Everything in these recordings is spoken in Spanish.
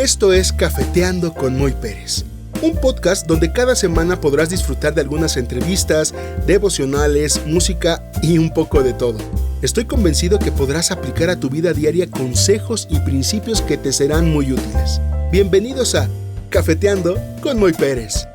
Esto es Cafeteando con Moy Pérez, un podcast donde cada semana podrás disfrutar de algunas entrevistas, devocionales, música y un poco de todo. Estoy convencido que podrás aplicar a tu vida diaria consejos y principios que te serán muy útiles. Bienvenidos a Cafeteando con Moy Pérez.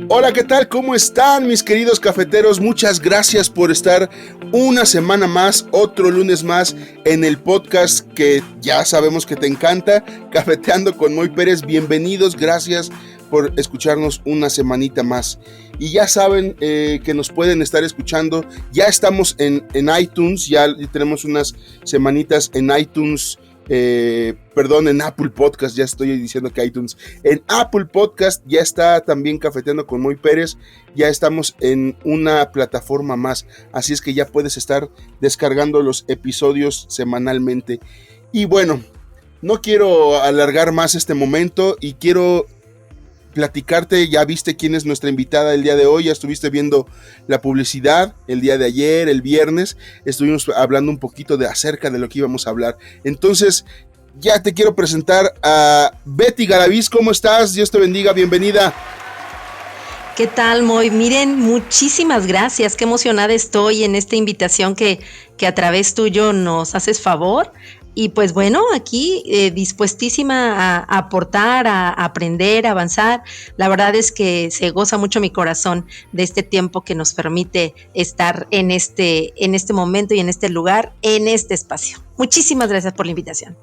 Hola, ¿qué tal? ¿Cómo están mis queridos cafeteros? Muchas gracias por estar una semana más, otro lunes más en el podcast que ya sabemos que te encanta, Cafeteando con Moy Pérez. Bienvenidos, gracias por escucharnos una semanita más. Y ya saben que nos pueden estar escuchando, ya estamos en iTunes, ya tenemos unas semanitas en iTunes. En Apple Podcast, ya estoy diciendo que iTunes, en Apple Podcast ya está también Cafeteando con Moy Pérez, ya estamos en una plataforma más, así es que ya puedes estar descargando los episodios semanalmente. Y bueno, no quiero alargar más este momento y quiero platicarte. Ya viste quién es nuestra invitada el día de hoy, ya estuviste viendo la publicidad el día de ayer, el viernes, estuvimos hablando un poquito acerca de lo que íbamos a hablar. Entonces, ya te quiero presentar a Betty Galaviz. ¿Cómo estás? Dios te bendiga, bienvenida. ¿Qué tal, Moy? Miren, muchísimas gracias, qué emocionada estoy en esta invitación que a través tuyo nos haces favor. Y pues bueno, aquí dispuestísima a aportar, a aprender, a avanzar. La verdad es que se goza mucho mi corazón de este tiempo que nos permite estar en este momento y en este lugar, en este espacio. Muchísimas gracias por la invitación.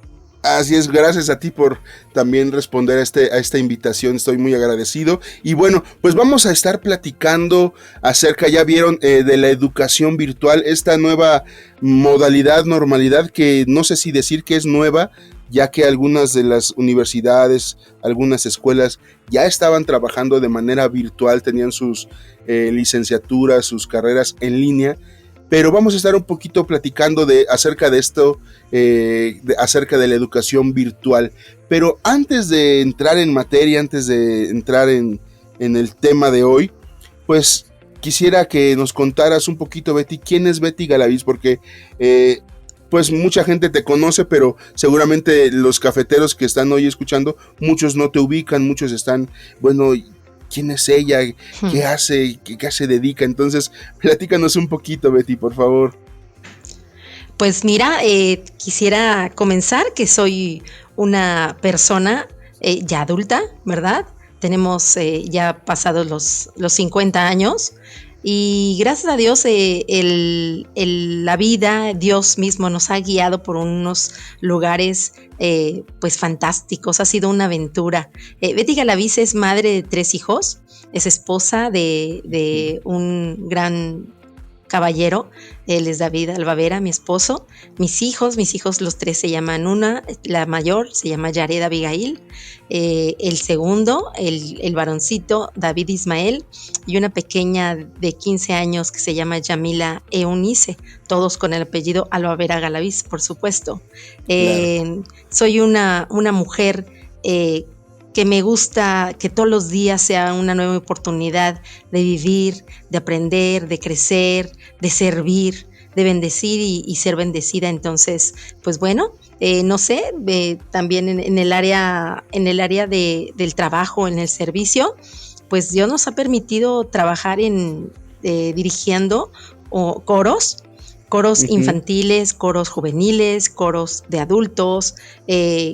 Así es, gracias a ti por también responder a esta invitación, estoy muy agradecido. Y bueno, pues vamos a estar platicando acerca, ya vieron, de la educación virtual, esta nueva modalidad, normalidad, que no sé si decir que es nueva, ya que algunas de las universidades, algunas escuelas ya estaban trabajando de manera virtual, tenían sus licenciaturas, sus carreras en línea. Pero vamos a estar un poquito platicando acerca de esto, acerca de la educación virtual. Pero antes de entrar en materia, antes de entrar en el tema de hoy, pues quisiera que nos contaras un poquito, Betty, quién es Betty Galaviz, porque pues mucha gente te conoce, pero seguramente los cafeteros que están hoy escuchando, muchos no te ubican, muchos están, bueno, ¿quién es ella? ¿Qué hace? ¿Qué se dedica? Entonces, platícanos un poquito, Betty, por favor. Pues mira, quisiera comenzar que soy una persona ya adulta, ¿verdad? Tenemos ya pasados los 50 años y gracias a Dios la vida, Dios mismo nos ha guiado por unos lugares pues fantásticos, ha sido una aventura. Betty Galaviz es madre de 3 hijos, es esposa de un gran caballero, él es David Albavera, mi esposo. Mis hijos los 3 se llaman, la mayor se llama Yared Abigail, el segundo, el varoncito, David Ismael, y una pequeña de 15 años que se llama Yamila Eunice, todos con el apellido Albavera Galaviz, por supuesto. Claro. Soy una mujer que me gusta que todos los días sea una nueva oportunidad de vivir, de aprender, de crecer, de servir, de bendecir y ser bendecida. Entonces, pues bueno, no sé, también en el área del trabajo, en el servicio, pues Dios nos ha permitido trabajar dirigiendo coros infantiles, coros juveniles, coros de adultos,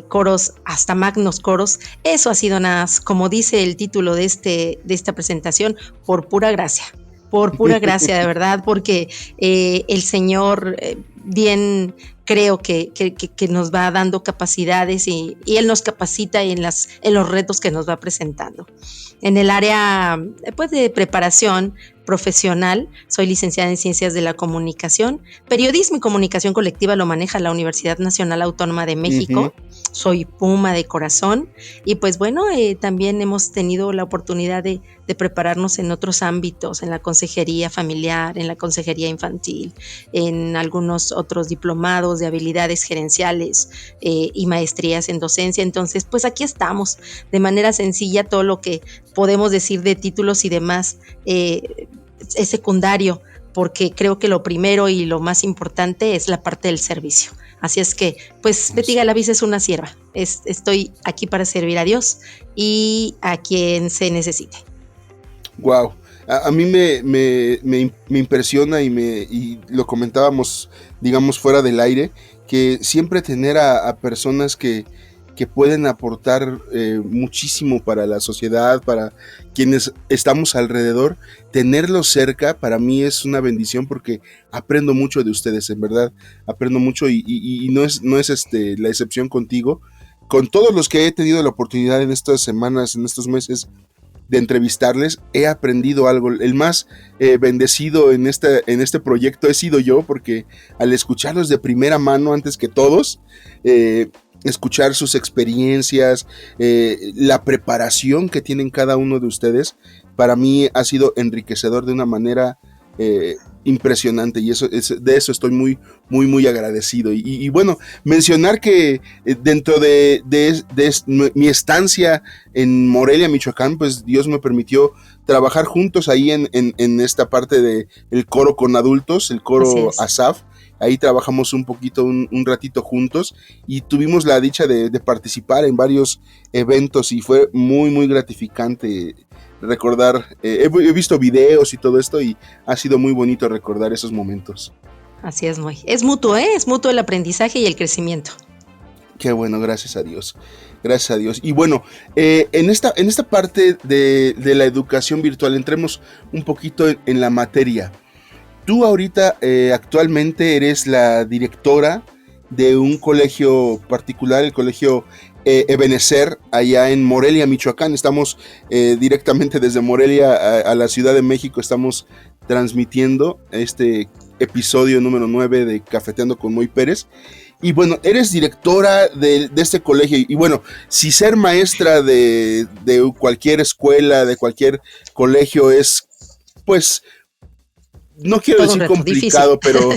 coros hasta magnos coros. Eso ha sido nada, como dice el título de esta presentación, por pura gracia de verdad, porque el Señor bien creo que nos va dando capacidades y Él nos capacita en los retos que nos va presentando. En el área pues, de preparación profesional, soy licenciada en Ciencias de la Comunicación. Periodismo y Comunicación Colectiva lo maneja la Universidad Nacional Autónoma de México. soy Puma de corazón y pues bueno, también hemos tenido la oportunidad de prepararnos en otros ámbitos, en la consejería familiar, en la consejería infantil, en algunos otros diplomados de habilidades gerenciales y maestrías en docencia. Entonces, pues aquí estamos, de manera sencilla, todo lo que podemos decir de títulos y demás es secundario, porque creo que lo primero y lo más importante es la parte del servicio. Así es que, pues, Betty Galaviz es una sierva. Estoy aquí para servir a Dios y a quien se necesite. Wow. A mí me impresiona y lo comentábamos, digamos, fuera del aire, que siempre tener a personas que pueden aportar muchísimo para la sociedad, para quienes estamos alrededor, tenerlos cerca para mí es una bendición porque aprendo mucho de ustedes, en verdad, aprendo mucho y no es la excepción contigo. Con todos los que he tenido la oportunidad en estas semanas, en estos meses de entrevistarles, he aprendido algo. El más bendecido en este proyecto he sido yo, porque al escucharlos de primera mano antes que todos, escuchar sus experiencias, la preparación que tienen cada uno de ustedes, para mí ha sido enriquecedor de una manera impresionante, y de eso estoy muy, muy, muy agradecido. Y bueno, mencionar que dentro de mi estancia en Morelia, Michoacán, pues Dios me permitió trabajar juntos ahí en esta parte de el coro con adultos, el coro ASAF. Ahí trabajamos un poquito, un ratito juntos, y tuvimos la dicha de participar en varios eventos, y fue muy, muy gratificante recordar. He visto videos y todo esto, y ha sido muy bonito recordar esos momentos. Así es, es mutuo, es mutuo el aprendizaje y el crecimiento. Qué bueno, gracias a Dios. Gracias a Dios. Y bueno, en esta parte de la educación virtual, entremos un poquito en la materia. Tú ahorita actualmente eres la directora de un colegio particular, el colegio Ebenezer, allá en Morelia, Michoacán. Estamos directamente desde Morelia a la Ciudad de México, estamos transmitiendo este episodio número 9 de Cafeteando con Moy Pérez. Y bueno, eres directora de este colegio, y bueno, si ser maestra de cualquier escuela, de cualquier colegio es, pues, no quiero decir complicado, pero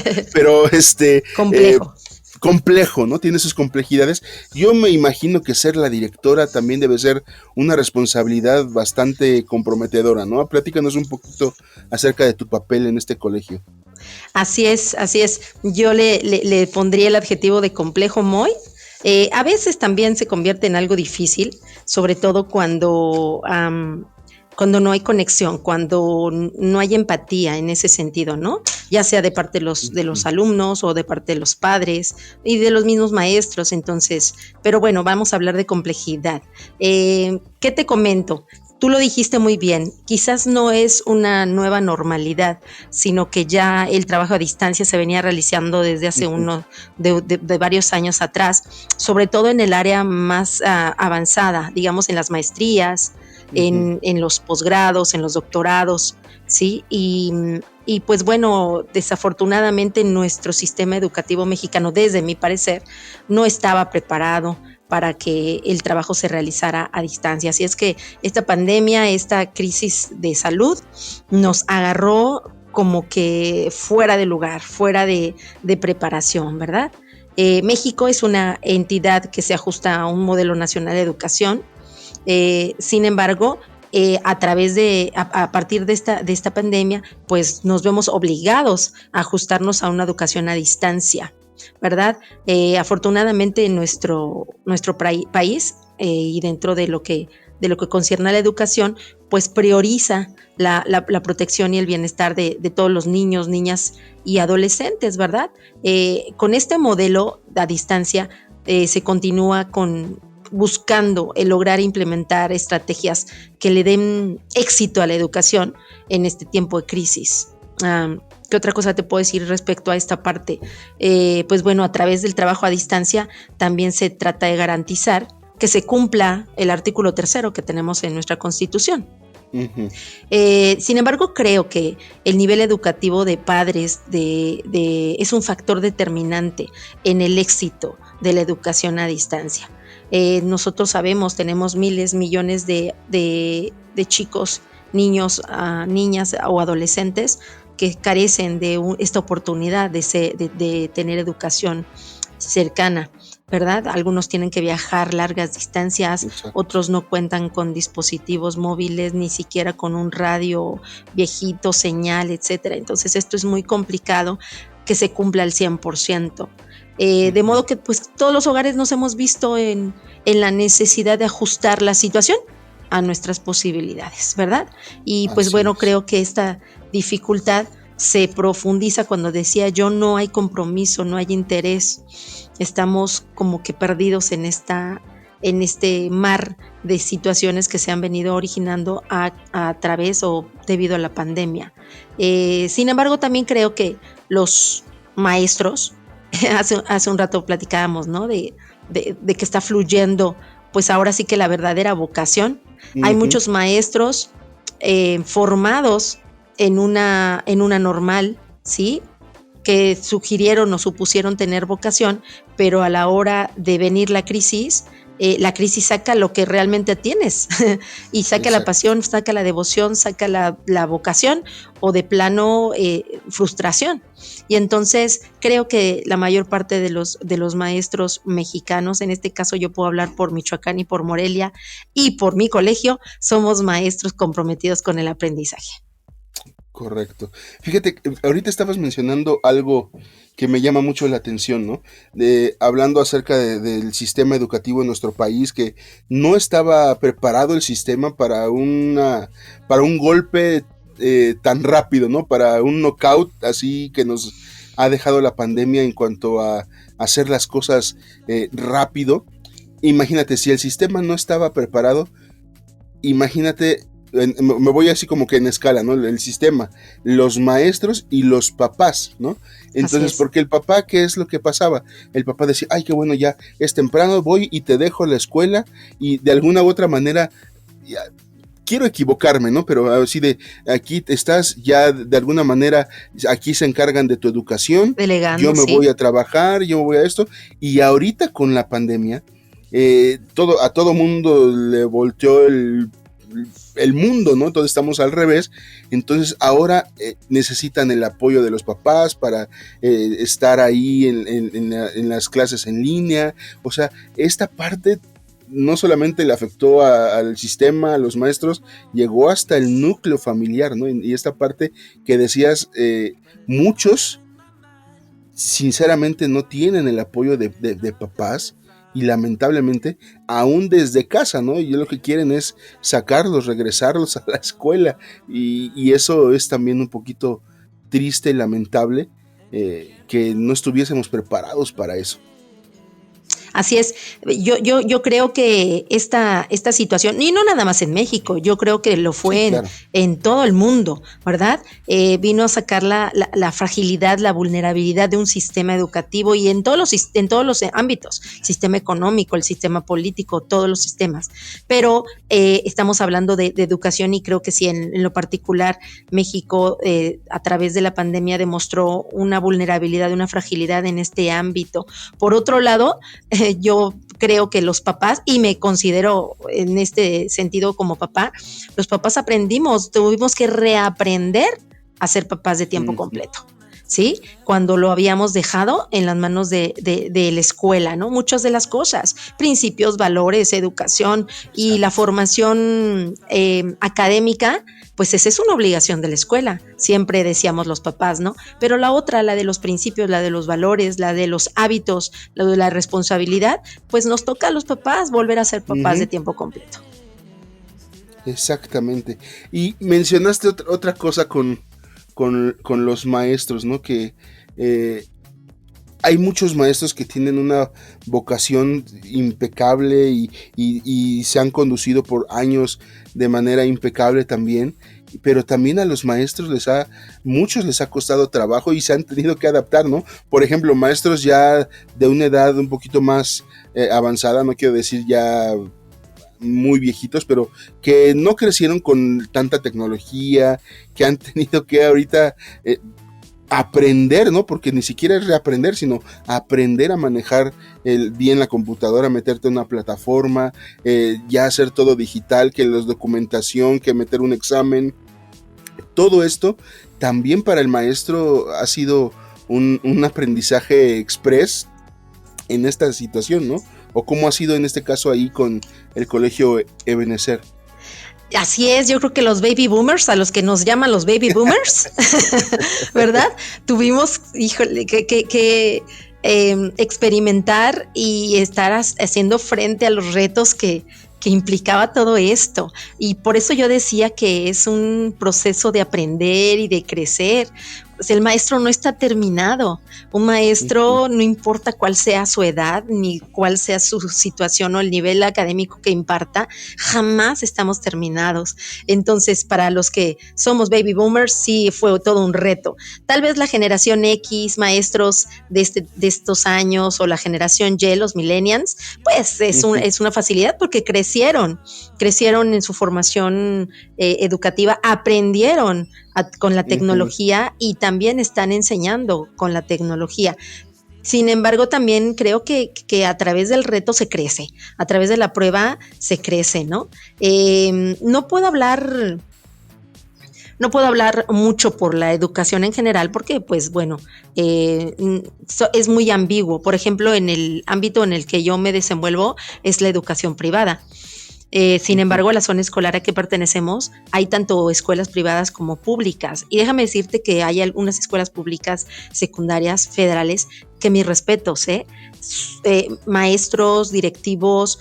complejo. Complejo, ¿no? Tiene sus complejidades. Yo me imagino que ser la directora también debe ser una responsabilidad bastante comprometedora, ¿no? Platícanos un poquito acerca de tu papel en este colegio. Así es. Yo le pondría el adjetivo de complejo, Moy. A veces también se convierte en algo difícil, sobre todo cuando no hay conexión, cuando no hay empatía en ese sentido, ¿no? Ya sea de parte de los alumnos o de parte de los padres y de los mismos maestros. Entonces, pero bueno, vamos a hablar de complejidad. ¿Qué te comento? Tú lo dijiste muy bien, quizás no es una nueva normalidad, sino que ya el trabajo a distancia se venía realizando desde hace de varios años atrás, sobre todo en el área más avanzada, digamos en las maestrías, en los posgrados, en los doctorados, ¿sí? Y pues bueno, desafortunadamente nuestro sistema educativo mexicano, desde mi parecer, no estaba preparado para que el trabajo se realizara a distancia. Así es que esta pandemia, esta crisis de salud nos agarró como que fuera de lugar, fuera de preparación, ¿verdad? México es una entidad que se ajusta a un modelo nacional de educación. Sin embargo, a partir de esta pandemia, pues nos vemos obligados a ajustarnos a una educación a distancia, ¿verdad? Afortunadamente en nuestro país y dentro de lo que concierne a la educación, pues prioriza la protección y el bienestar de todos los niños, niñas y adolescentes, ¿verdad? Con este modelo a distancia se continúa buscando el lograr implementar estrategias que le den éxito a la educación en este tiempo de crisis. ¿Qué otra cosa te puedo decir respecto a esta parte? Pues bueno, a través del trabajo a distancia también se trata de garantizar que se cumpla el artículo 3 que tenemos en nuestra Constitución. Sin embargo, creo que el nivel educativo de padres es un factor determinante en el éxito de la educación a distancia. Nosotros sabemos, tenemos miles, millones de chicos, niños, niñas o adolescentes que carecen de esta oportunidad de tener educación cercana, ¿verdad? Algunos tienen que viajar largas distancias, Exacto. otros no cuentan con dispositivos móviles, ni siquiera con un radio viejito, señal, etcétera. Entonces esto es muy complicado que se cumpla al 100%. De modo que pues todos los hogares nos hemos visto en la necesidad de ajustar la situación a nuestras posibilidades, ¿verdad? Y pues Así bueno, es. creo que esta dificultad se profundiza cuando decía yo, no hay compromiso, no hay interés, estamos como que perdidos en este mar de situaciones que se han venido originando a través o debido a la pandemia. Sin embargo, también creo que los maestros, hace un rato platicábamos, ¿no? De que está fluyendo, pues ahora sí que la verdadera vocación. Hay Ujú. muchos maestros formados en una normal, ¿sí? Que sugirieron o supusieron tener vocación, pero a la hora de venir la crisis saca lo que realmente tienes y saca la Exacto. pasión, saca la devoción, saca la vocación o de plano frustración. Y entonces creo que la mayor parte de los maestros mexicanos, en este caso yo puedo hablar por Michoacán y por Morelia y por mi colegio, somos maestros comprometidos con el aprendizaje. Correcto. Fíjate, ahorita estabas mencionando algo que me llama mucho la atención, ¿no? Hablando acerca del sistema educativo en nuestro país, que no estaba preparado el sistema para un golpe tan rápido, ¿no? Para un knockout así que nos ha dejado la pandemia en cuanto a hacer las cosas rápido. Imagínate, si el sistema no estaba preparado, imagínate, me voy así como que en escala, ¿no? El sistema, los maestros y los papás, ¿no? Así Entonces, es. porque el papá, ¿qué es lo que pasaba? El papá decía, ay, qué bueno, ya es temprano, voy y te dejo la escuela y de alguna u otra manera, ya, quiero equivocarme, ¿no? Pero así de, aquí estás, ya de alguna manera, aquí se encargan de tu educación, yo Delegando, me voy sí. a trabajar, yo me voy a esto, y ahorita con la pandemia, a todo mundo le volteó el mundo, ¿no? Todos estamos al revés, entonces ahora necesitan el apoyo de los papás para estar ahí en las clases en línea, o sea, esta parte no solamente le afectó al sistema, a los maestros, llegó hasta el núcleo familiar, ¿no? Y esta parte que decías, muchos sinceramente no tienen el apoyo de papás y lamentablemente aún desde casa, ¿no? Y lo que quieren es sacarlos, regresarlos a la escuela y eso es también un poquito triste y lamentable, que no estuviésemos preparados para eso. Así es. Yo creo que esta situación, y no nada más en México, yo creo que lo Sí, fue claro. en todo el mundo, ¿verdad? Vino a sacar la fragilidad, la vulnerabilidad de un sistema educativo y en todos los ámbitos, el sistema económico, el sistema político, todos los sistemas. Pero estamos hablando de educación y creo que sí, en lo particular, México a través de la pandemia demostró una vulnerabilidad, una fragilidad en este ámbito. Por otro lado, yo creo que los papás, y me considero en este sentido como papá, los papás tuvimos que reaprender a ser papás de tiempo Uh-huh. completo. ¿Sí? Cuando lo habíamos dejado en las manos de la escuela, ¿no? Muchas de las cosas, principios, valores, educación y la Exacto. formación académica, pues esa es una obligación de la escuela, siempre decíamos los papás, ¿no? Pero la otra, la de los principios, la de los valores, la de los hábitos, la de la responsabilidad, pues nos toca a los papás volver a ser papás de Uh-huh. tiempo completo. Exactamente. Y mencionaste otra cosa con los maestros, ¿no? Que eh, hay muchos maestros que tienen una vocación impecable y se han conducido por años de manera impecable también, pero también a los maestros muchos les ha costado trabajo y se han tenido que adaptar, ¿no? Por ejemplo, maestros ya de una edad un poquito más avanzada, no quiero decir ya muy viejitos, pero que no crecieron con tanta tecnología, que han tenido que ahorita aprender, ¿no? Porque ni siquiera es reaprender, sino aprender a manejar bien la computadora, meterte en una plataforma, ya hacer todo digital, que la documentación, que meter un examen. Todo esto también para el maestro ha sido un aprendizaje express en esta situación, ¿no? O cómo ha sido en este caso ahí con el colegio Ebenezer. Así es, yo creo que los baby boomers, a los que nos llaman los baby boomers, ¿verdad? Tuvimos, híjole, que experimentar y estar haciendo frente a los retos que implicaba todo esto. Y por eso yo decía que es un proceso de aprender y de crecer. Pues el maestro no está terminado. Un maestro, no importa cuál sea su edad, ni cuál sea su situación o el nivel académico que imparta, jamás estamos terminados. Entonces, para los que somos baby boomers, sí fue todo un reto. Tal vez la generación X, maestros de estos años, o la generación Y, los millennials, pues es una facilidad porque crecieron en su formación educativa, aprendieron con la tecnología y también están enseñando con la tecnología. Sin embargo, también creo que a través del reto se crece, a través de la prueba se crece, ¿no? No puedo hablar mucho por la educación en general porque, pues bueno, es muy ambiguo. Por ejemplo, en el ámbito en el que yo me desenvuelvo es la educación privada. Sin embargo, a la zona escolar a que pertenecemos hay tanto escuelas privadas como públicas. Y déjame decirte que hay algunas escuelas públicas secundarias federales que mis respetos, maestros, directivos,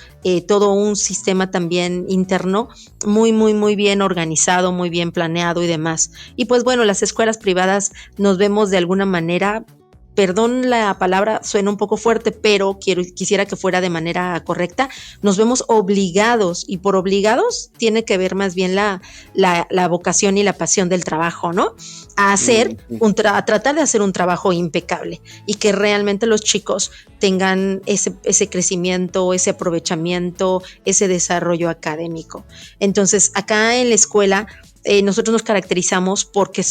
todo un sistema también interno muy, muy, muy bien organizado, muy bien planeado y demás. Y pues bueno, las escuelas privadas nos vemos de alguna manera, perdón la palabra, suena un poco fuerte, pero quisiera que fuera de manera correcta, nos vemos obligados, y por obligados tiene que ver más bien la vocación y la pasión del trabajo, ¿no? A tratar de hacer un trabajo impecable y que realmente los chicos tengan ese crecimiento, ese aprovechamiento, ese desarrollo académico. Entonces, acá en la escuela, nosotros nos caracterizamos porque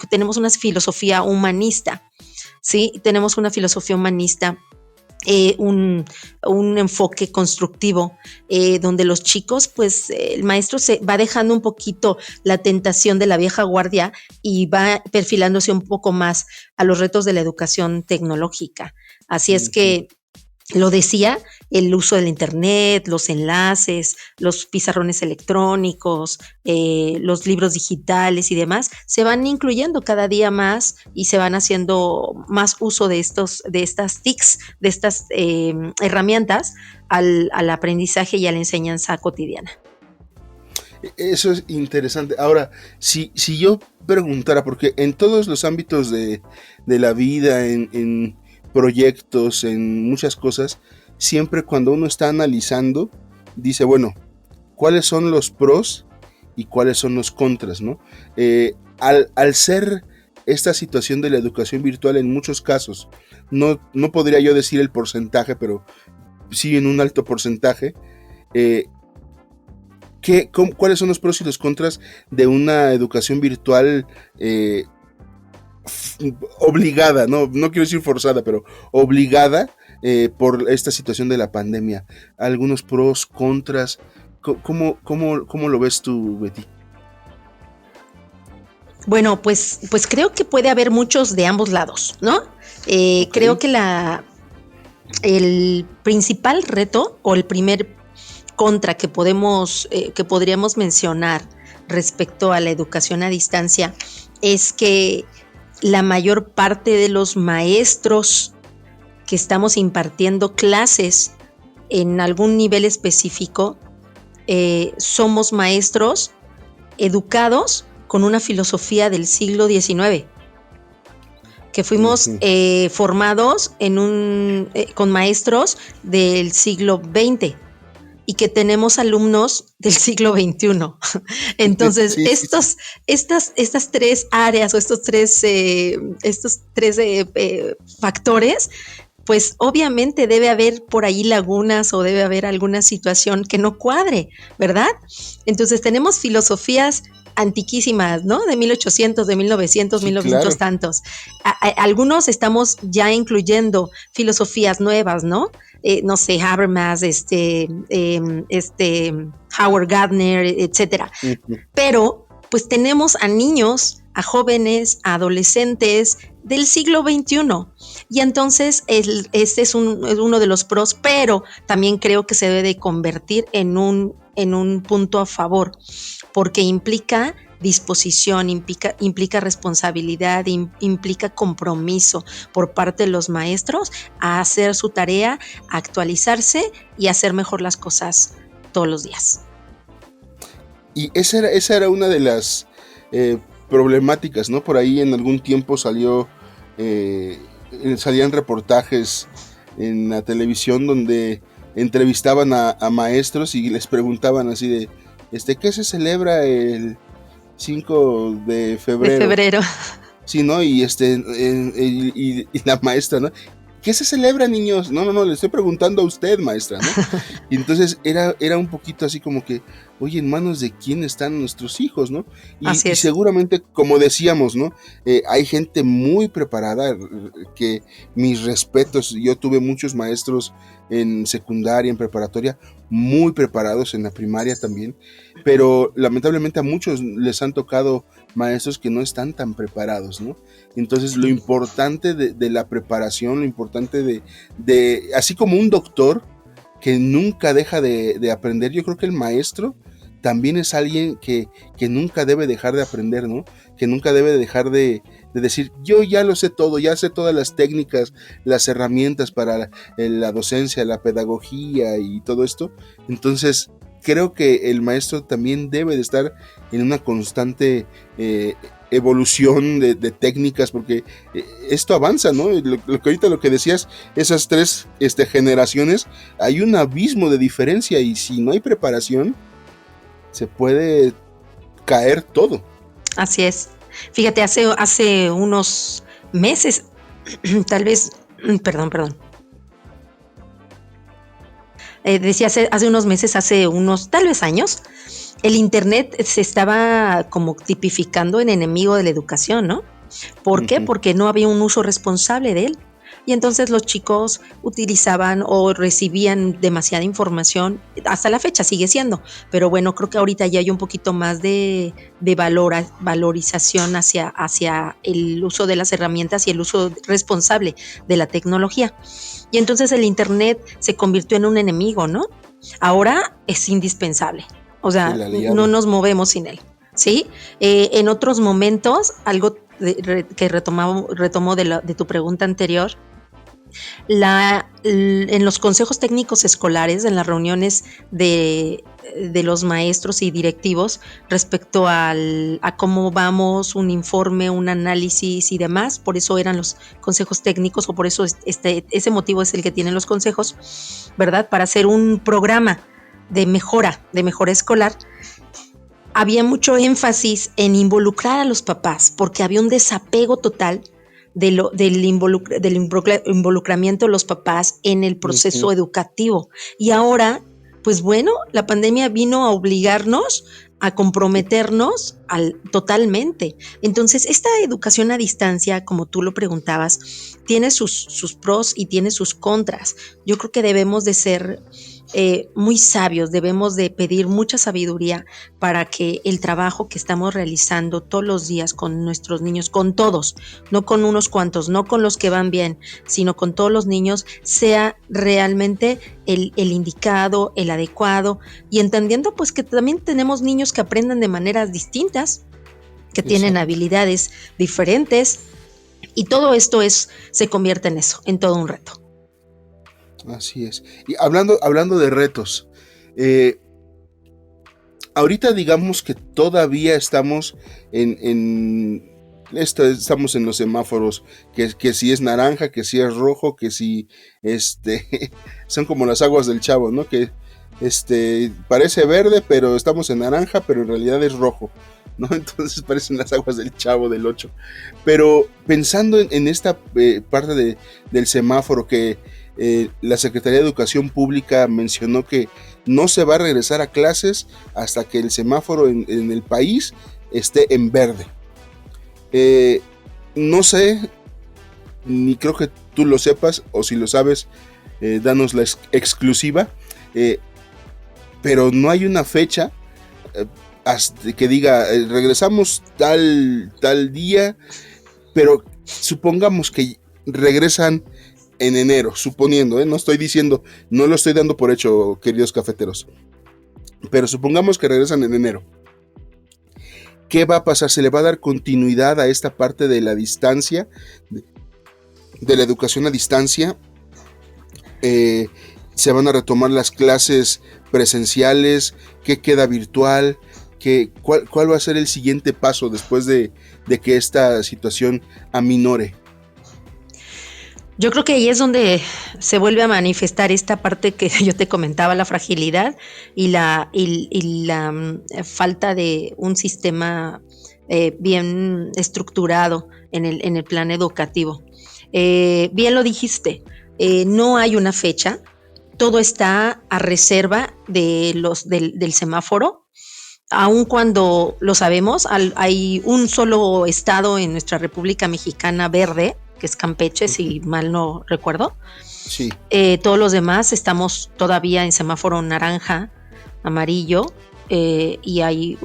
tenemos una filosofía humanista. Sí, tenemos una filosofía humanista, un enfoque constructivo, donde los chicos, pues el maestro se va dejando un poquito la tentación de la vieja guardia y va perfilándose un poco más a los retos de la educación tecnológica. Así es que lo decía, el uso del internet, los enlaces, los pizarrones electrónicos, los libros digitales y demás, se van incluyendo cada día más y se van haciendo más uso de estas TICs, de estas herramientas al aprendizaje y a la enseñanza cotidiana. Eso es interesante. Ahora, si yo preguntara, porque en todos los ámbitos de la vida, en proyectos, en muchas cosas, siempre cuando uno está analizando, dice, bueno, ¿cuáles son los pros y cuáles son los contras, ¿no? Al ser esta situación de la educación virtual en muchos casos, no podría yo decir el porcentaje, pero sí en un alto porcentaje, ¿cuáles son los pros y los contras de una educación virtual obligada, no quiero decir forzada, pero obligada por esta situación de la pandemia? Algunos pros, contras, ¿cómo lo ves tú, Betty? Bueno, pues creo que puede haber muchos de ambos lados, ¿no? Okay. Creo que el principal reto o el primer contra que podríamos mencionar respecto a la educación a distancia es que la mayor parte de los maestros que estamos impartiendo clases en algún nivel específico, somos maestros educados con una filosofía del siglo XIX, que fuimos formados con maestros del siglo XX y que tenemos alumnos del siglo XXI. Entonces, estas tres áreas o estos tres factores, pues obviamente debe haber por ahí lagunas o debe haber alguna situación que no cuadre, ¿verdad? Entonces tenemos filosofías antiquísimas, ¿no? De 1800, de 1900, Sí, 1900 claro. tantos. Algunos estamos ya incluyendo filosofías nuevas, ¿no? No sé, Habermas, Howard Gardner, etcétera. Ujú. Pero pues tenemos a niños, a jóvenes, a adolescentes del siglo XXI. Y entonces este es uno de los pros, pero también creo que se debe de convertir en un punto a favor, porque implica disposición, implica responsabilidad, implica compromiso por parte de los maestros a hacer su tarea, a actualizarse y hacer mejor las cosas todos los días. Y esa era una de las eh, problemáticas, ¿no? Por ahí en algún tiempo eh, salían reportajes en la televisión donde entrevistaban a maestros y les preguntaban así de, ¿qué se celebra el 5 de De febrero? febrero. Sí, ¿no? Y la maestra, ¿no? ¿Qué se celebra, niños? No, le estoy preguntando a usted, maestra, ¿no? Y entonces era un poquito así como que, oye, en manos de quién están nuestros hijos, ¿no? Así Y es. seguramente, como decíamos, ¿no? Hay gente muy preparada, que mis respetos, yo tuve muchos maestros en secundaria, en preparatoria, muy preparados en la primaria también, pero lamentablemente a muchos les han tocado maestros que no están tan preparados, ¿no? Entonces lo Sí. importante de la preparación, lo importante así como un doctor que nunca deja de aprender, yo creo que el maestro también es alguien que nunca debe dejar de aprender, ¿no? Que nunca debe dejar de decir, yo ya lo sé todo, ya sé todas las técnicas, las herramientas para la docencia, la pedagogía y todo esto. Entonces, creo que el maestro también debe de estar en una constante evolución de técnicas, porque esto avanza, ¿no? Lo que ahorita lo que decías, esas tres generaciones, hay un abismo de diferencia y si no hay preparación, se puede caer todo. Así es. Fíjate, hace unos meses, tal vez, perdón. Decía hace unos meses, hace unos tal vez años, el Internet se estaba como tipificando en enemigo de la educación, ¿no? ¿Por qué? Uh-huh. Porque no había un uso responsable de él. Y entonces los chicos utilizaban o recibían demasiada información, hasta la fecha sigue siendo, pero bueno, creo que ahorita ya hay un poquito más de valorización hacia el uso de las herramientas y el uso responsable de la tecnología. Y entonces el Internet se convirtió en un enemigo, ¿no? Ahora es indispensable, o sea, El no aliado. nos movemos sin él, ¿sí? En otros momentos, algo que retomó de tu pregunta anterior, en los consejos técnicos escolares, en las reuniones de los maestros y directivos respecto a cómo vamos, un informe, un análisis y demás, por eso eran los consejos técnicos o por eso ese motivo es el que tienen los consejos, ¿verdad? Para hacer un programa de mejora escolar. Había mucho énfasis en involucrar a los papás porque había un desapego total del involucramiento de los papás en el proceso Uh-huh. educativo. Y ahora, pues bueno, la pandemia vino a obligarnos a comprometernos totalmente. Entonces, esta educación a distancia, como tú lo preguntabas, tiene sus pros y tiene sus contras. Yo creo que debemos de ser muy sabios, debemos de pedir mucha sabiduría para que el trabajo que estamos realizando todos los días con nuestros niños, con todos, no con unos cuantos, no con los que van bien, sino con todos los niños, sea realmente el indicado, el adecuado, y entendiendo pues que también tenemos niños que aprenden de maneras distintas, que tienen habilidades diferentes, y todo esto se convierte en eso, en todo un reto. Así es. Y hablando de retos, ahorita digamos que todavía estamos estamos en los semáforos, que si es naranja, que si es rojo, que si son como las aguas del Chavo, ¿no? Que parece verde, pero estamos en naranja, pero en realidad es rojo, ¿no? Entonces parecen las aguas del Chavo del 8. Pero pensando en esta parte del semáforo que la Secretaría de Educación Pública mencionó que no se va a regresar a clases hasta que el semáforo en el país esté en verde. No sé, ni creo que tú lo sepas, o si lo sabes, danos la exclusiva, pero no hay una fecha que diga regresamos tal día, pero supongamos que regresan en enero, suponiendo, no estoy diciendo, no lo estoy dando por hecho, queridos cafeteros, pero supongamos que regresan en enero. ¿Qué va a pasar? ¿Se le va a dar continuidad a esta parte de la distancia, de la educación a distancia? ¿Se van a retomar las clases presenciales? ¿Qué queda virtual? ¿Cuál va a ser el siguiente paso después de que esta situación aminore? Yo creo que ahí es donde se vuelve a manifestar esta parte que yo te comentaba, la fragilidad y la falta de un sistema bien estructurado en el plan educativo. Bien lo dijiste, no hay una fecha, todo está a reserva del semáforo. Aun cuando lo sabemos, hay un solo estado en nuestra República Mexicana verde, que es Campeche, si mal no recuerdo. Sí. Todos los demás estamos todavía en semáforo naranja, amarillo, y hay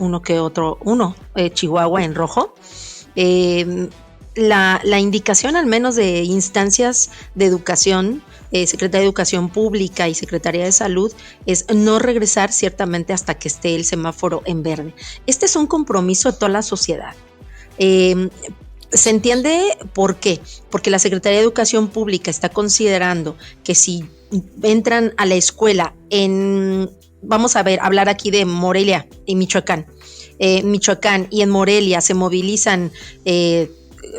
Chihuahua en rojo. La indicación, al menos de instancias de educación, Secretaría de Educación Pública y Secretaría de Salud, es no regresar ciertamente hasta que esté el semáforo en verde. Este es un compromiso de toda la sociedad. Se entiende por qué, porque la Secretaría de Educación Pública está considerando que si entran a la escuela vamos a hablar aquí de Morelia y Michoacán, y en Morelia se movilizan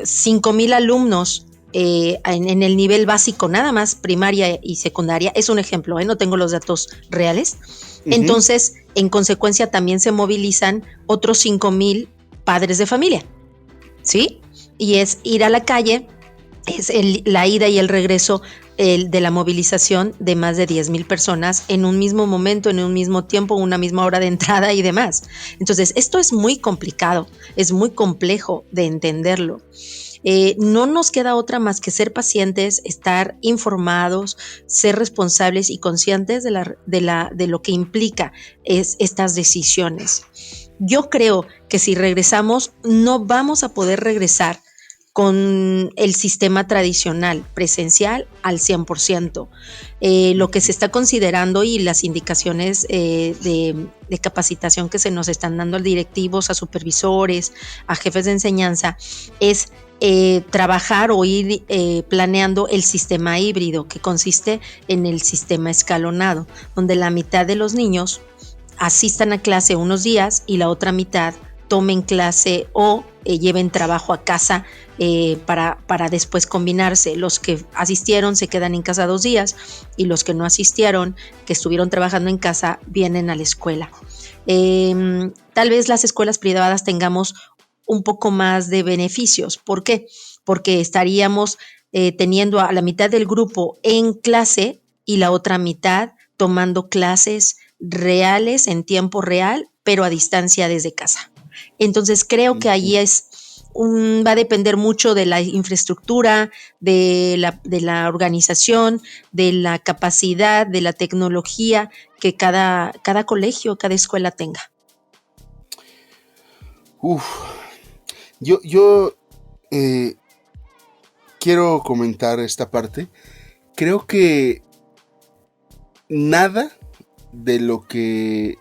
5,000 alumnos en el nivel básico, nada más primaria y secundaria, es un ejemplo, no tengo los datos reales. Entonces, en consecuencia, también se movilizan otros 5,000 padres de familia, ¿sí? Y es ir a la calle, es la ida y el regreso de la movilización de más de 10,000 personas en un mismo momento, en un mismo tiempo, una misma hora de entrada y demás. Entonces, esto es muy complicado, es muy complejo de entenderlo. No nos queda otra más que ser pacientes, estar informados, ser responsables y conscientes de lo que implica estas decisiones. Yo creo que si regresamos, no vamos a poder regresar con el sistema tradicional, presencial al 100%. Lo que se está considerando y las indicaciones de capacitación que se nos están dando a directivos, a supervisores, a jefes de enseñanza, es trabajar o ir planeando el sistema híbrido, que consiste en el sistema escalonado, donde la mitad de los niños asistan a clase unos días y la otra mitad tomen clase o lleven trabajo a casa para después combinarse. Los que asistieron se quedan en casa 2 días y los que no asistieron, que estuvieron trabajando en casa, vienen a la escuela. Tal vez las escuelas privadas tengamos un poco más de beneficios. ¿Por qué? Porque estaríamos teniendo a la mitad del grupo en clase y la otra mitad tomando clases reales en tiempo real, pero a distancia desde casa. Entonces creo que allí va a depender mucho de la infraestructura, de la organización, de la capacidad, de la tecnología que cada colegio, cada escuela tenga. Yo quiero comentar esta parte. Creo que nada de lo que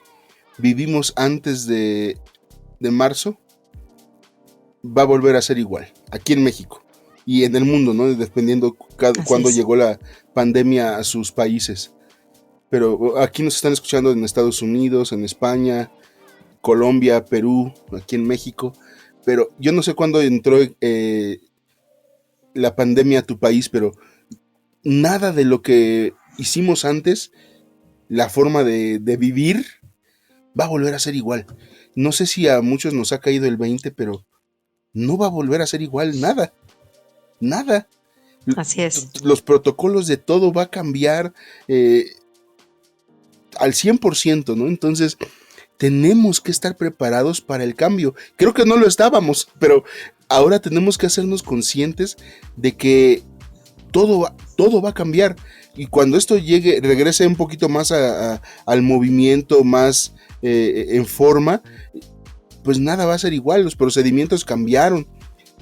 vivimos antes de marzo va a volver a ser igual aquí en México y en el mundo, ¿no? Dependiendo cuándo llegó la pandemia a sus países. Pero aquí nos están escuchando en Estados Unidos, en España, Colombia, Perú, aquí en México. Pero yo no sé cuándo entró la pandemia a tu país, pero nada de lo que hicimos antes, la forma de vivir, va a volver a ser igual. No sé si a muchos nos ha caído el 20, pero no va a volver a ser igual, nada. Así es. Los protocolos de todo va a cambiar al 100%, ¿no? Entonces, tenemos que estar preparados para el cambio. Creo que no lo estábamos, pero ahora tenemos que hacernos conscientes de que todo va a cambiar. Y cuando esto regrese un poquito más al movimiento, más en forma, pues nada va a ser igual, los procedimientos cambiaron.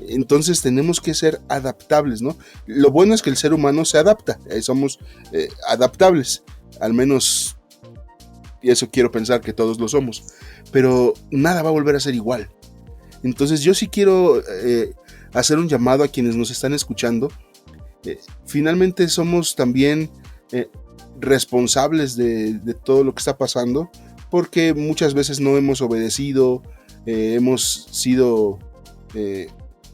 Entonces tenemos que ser adaptables, ¿no? Lo bueno es que el ser humano se adapta, somos adaptables, al menos, y eso quiero pensar que todos lo somos, pero nada va a volver a ser igual. Entonces yo sí quiero hacer un llamado a quienes nos están escuchando. Finalmente somos también responsables de todo lo que está pasando, porque muchas veces no hemos obedecido, hemos sido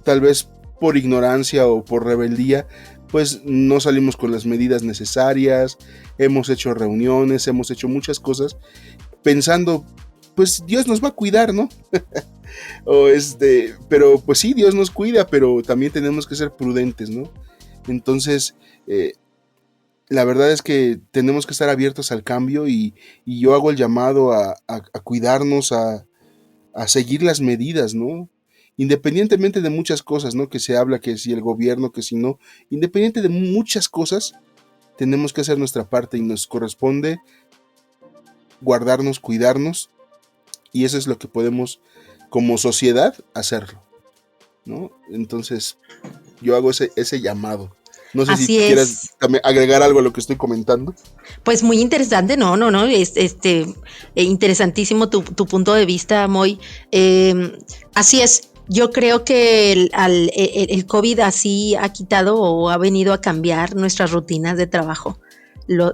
tal vez por ignorancia o por rebeldía, pues no salimos con las medidas necesarias, hemos hecho reuniones, hemos hecho muchas cosas pensando, pues Dios nos va a cuidar, ¿no? Pero pues sí, Dios nos cuida, pero también tenemos que ser prudentes, ¿no? Entonces, la verdad es que tenemos que estar abiertos al cambio y yo hago el llamado a cuidarnos, a seguir las medidas, ¿no? Independientemente de muchas cosas, ¿no? Que se habla que si el gobierno, que si no, independiente de muchas cosas, tenemos que hacer nuestra parte y nos corresponde guardarnos, cuidarnos, y eso es lo que podemos como sociedad hacerlo, ¿no? Entonces, yo hago ese llamado. No sé Así si quieras también agregar algo a lo que estoy comentando. Pues muy interesante, no, interesantísimo tu punto de vista, Moy. Así es, yo creo que el COVID así ha quitado o ha venido a cambiar nuestras rutinas de trabajo.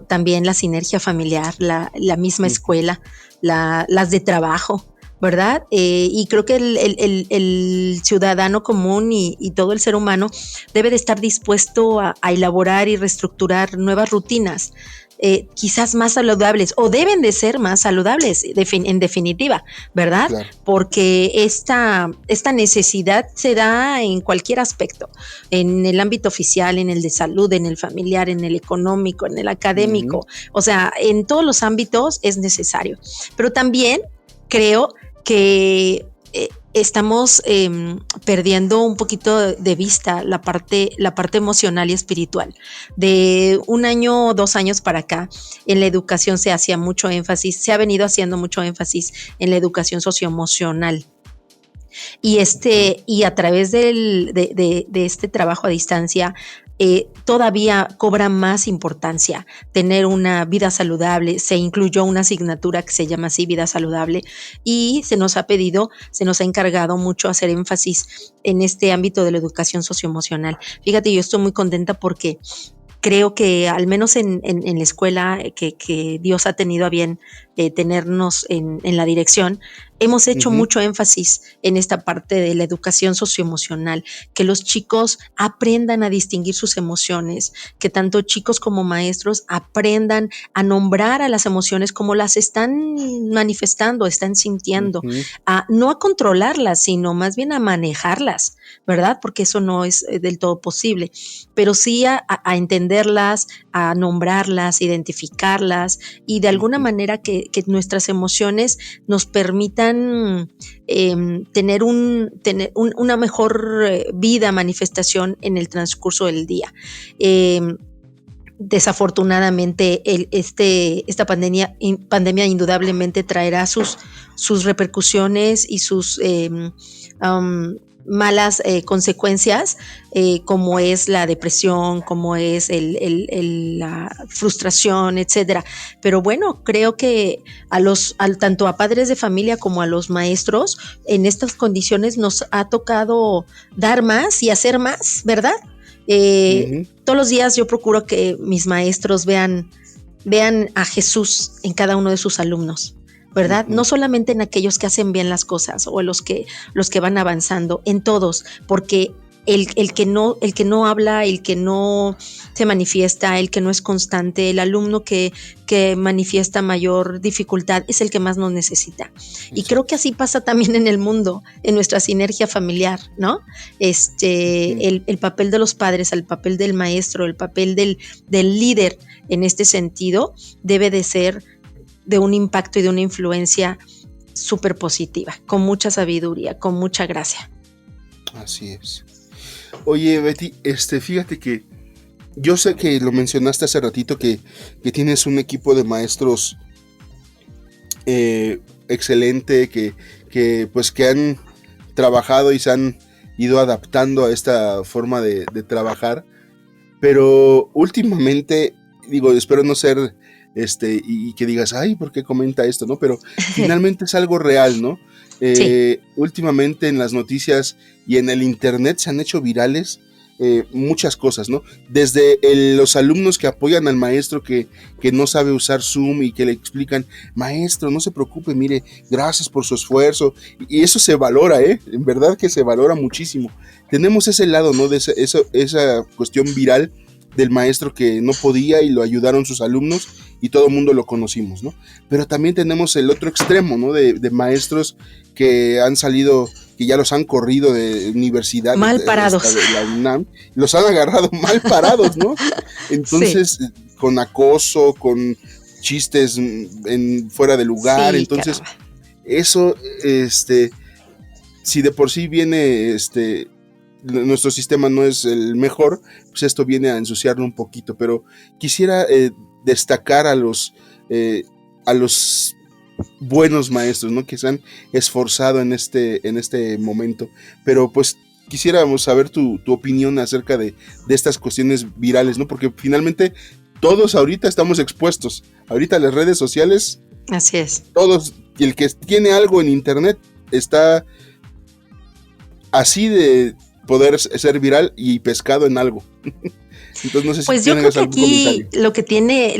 También la sinergia familiar, la misma escuela, las de trabajo, ¿verdad? Y creo que el ciudadano común y todo el ser humano debe de estar dispuesto a elaborar y reestructurar nuevas rutinas, quizás más saludables, o deben de ser más saludables, en definitiva, ¿verdad? Claro. Porque esta necesidad se da en cualquier aspecto, en el ámbito oficial, en el de salud, en el familiar, en el económico, en el académico, o sea, en todos los ámbitos es necesario. Pero también creo que estamos perdiendo un poquito de vista la parte emocional y espiritual. De 1 año o 2 años para acá, en la educación se ha venido haciendo mucho énfasis en la educación socioemocional. Y a través de este trabajo a distancia, todavía cobra más importancia tener una vida saludable. Se incluyó una asignatura que se llama así, vida saludable, y se nos ha encargado mucho hacer énfasis en este ámbito de la educación socioemocional. Fíjate, yo estoy muy contenta porque creo que al menos en la escuela que Dios ha tenido a bien tenernos en la dirección, hemos hecho mucho énfasis en esta parte de la educación socioemocional, que los chicos aprendan a distinguir sus emociones, que tanto chicos como maestros aprendan a nombrar a las emociones como las están manifestando, están sintiendo, no a controlarlas, sino más bien a manejarlas, ¿verdad? Porque eso no es del todo posible, pero sí a entenderlas, a nombrarlas, identificarlas, y de alguna manera que nuestras emociones nos permitan tener una mejor vida, manifestación en el transcurso del día. Desafortunadamente esta pandemia indudablemente traerá sus repercusiones y sus malas consecuencias, como es la depresión, como es la frustración, etcétera. Pero bueno, creo que tanto a padres de familia como a los maestros, en estas condiciones nos ha tocado dar más y hacer más, ¿verdad? Todos los días yo procuro que mis maestros vean a Jesús en cada uno de sus alumnos, ¿verdad? No solamente en aquellos que hacen bien las cosas o los que van avanzando, en todos, porque el que no habla, el que no se manifiesta, el que no es constante, el alumno que manifiesta mayor dificultad es el que más nos necesita. Y creo que así pasa también en el mundo, en nuestra sinergia familiar, ¿no? El papel de los padres, el papel del maestro, el papel del líder en este sentido debe de ser de un impacto y de una influencia súper positiva, con mucha sabiduría, con mucha gracia. Así es. Oye, Betty, fíjate que yo sé que lo mencionaste hace ratito que tienes un equipo de maestros excelente, que han trabajado y se han ido adaptando a esta forma de trabajar, pero últimamente, digo, espero no ser y que digas, ay, ¿por qué comenta esto? ¿No? Pero finalmente es algo real, ¿no? Sí. Últimamente en las noticias y en el internet se han hecho virales muchas cosas, ¿no? Desde los alumnos que apoyan al maestro que no sabe usar Zoom y que le explican, maestro, no se preocupe, mire, gracias por su esfuerzo, y eso se valora, en verdad que se valora muchísimo. Tenemos ese lado, ¿no? De esa cuestión viral del maestro que no podía y lo ayudaron sus alumnos y todo el mundo lo conocimos, ¿no? Pero también tenemos el otro extremo, ¿no? De maestros que han salido, que ya los han corrido de universidad, mal parados, de la UNAM, los han agarrado mal parados, ¿no? Entonces, sí, con acoso, con chistes fuera de lugar, sí, entonces, caramba. Eso, si de por sí viene, nuestro sistema no es el mejor, pues esto viene a ensuciarlo un poquito, pero quisiera destacar a los buenos maestros, ¿no? Que se han esforzado en este momento, pero pues quisiéramos saber tu opinión acerca de estas cuestiones virales, ¿no? Porque finalmente todos ahorita estamos expuestos, ahorita las redes sociales, así es. Todos, y el que tiene algo en internet está así de poder ser viral y pescado en algo. Entonces no sé si pues yo creo que aquí lo que tiene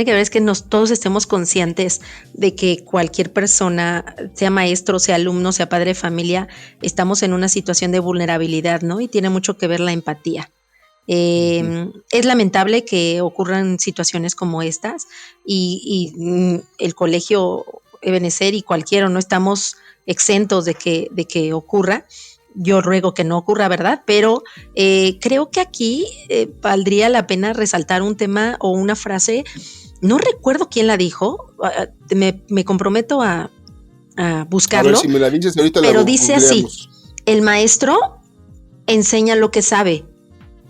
que ver es que todos estemos conscientes de que cualquier persona, sea maestro, sea alumno, sea padre de familia, estamos en una situación de vulnerabilidad, ¿no? Y tiene mucho que ver la empatía. Es lamentable que ocurran situaciones como estas y el colegio Ebenezer y cualquiera no estamos exentos de que ocurra. Yo ruego que no ocurra, ¿verdad? Pero creo que aquí valdría la pena resaltar un tema o una frase, no recuerdo quién la dijo, me comprometo a buscarlo. A ver, si me la dices ahorita, pero dice así, el maestro enseña lo que sabe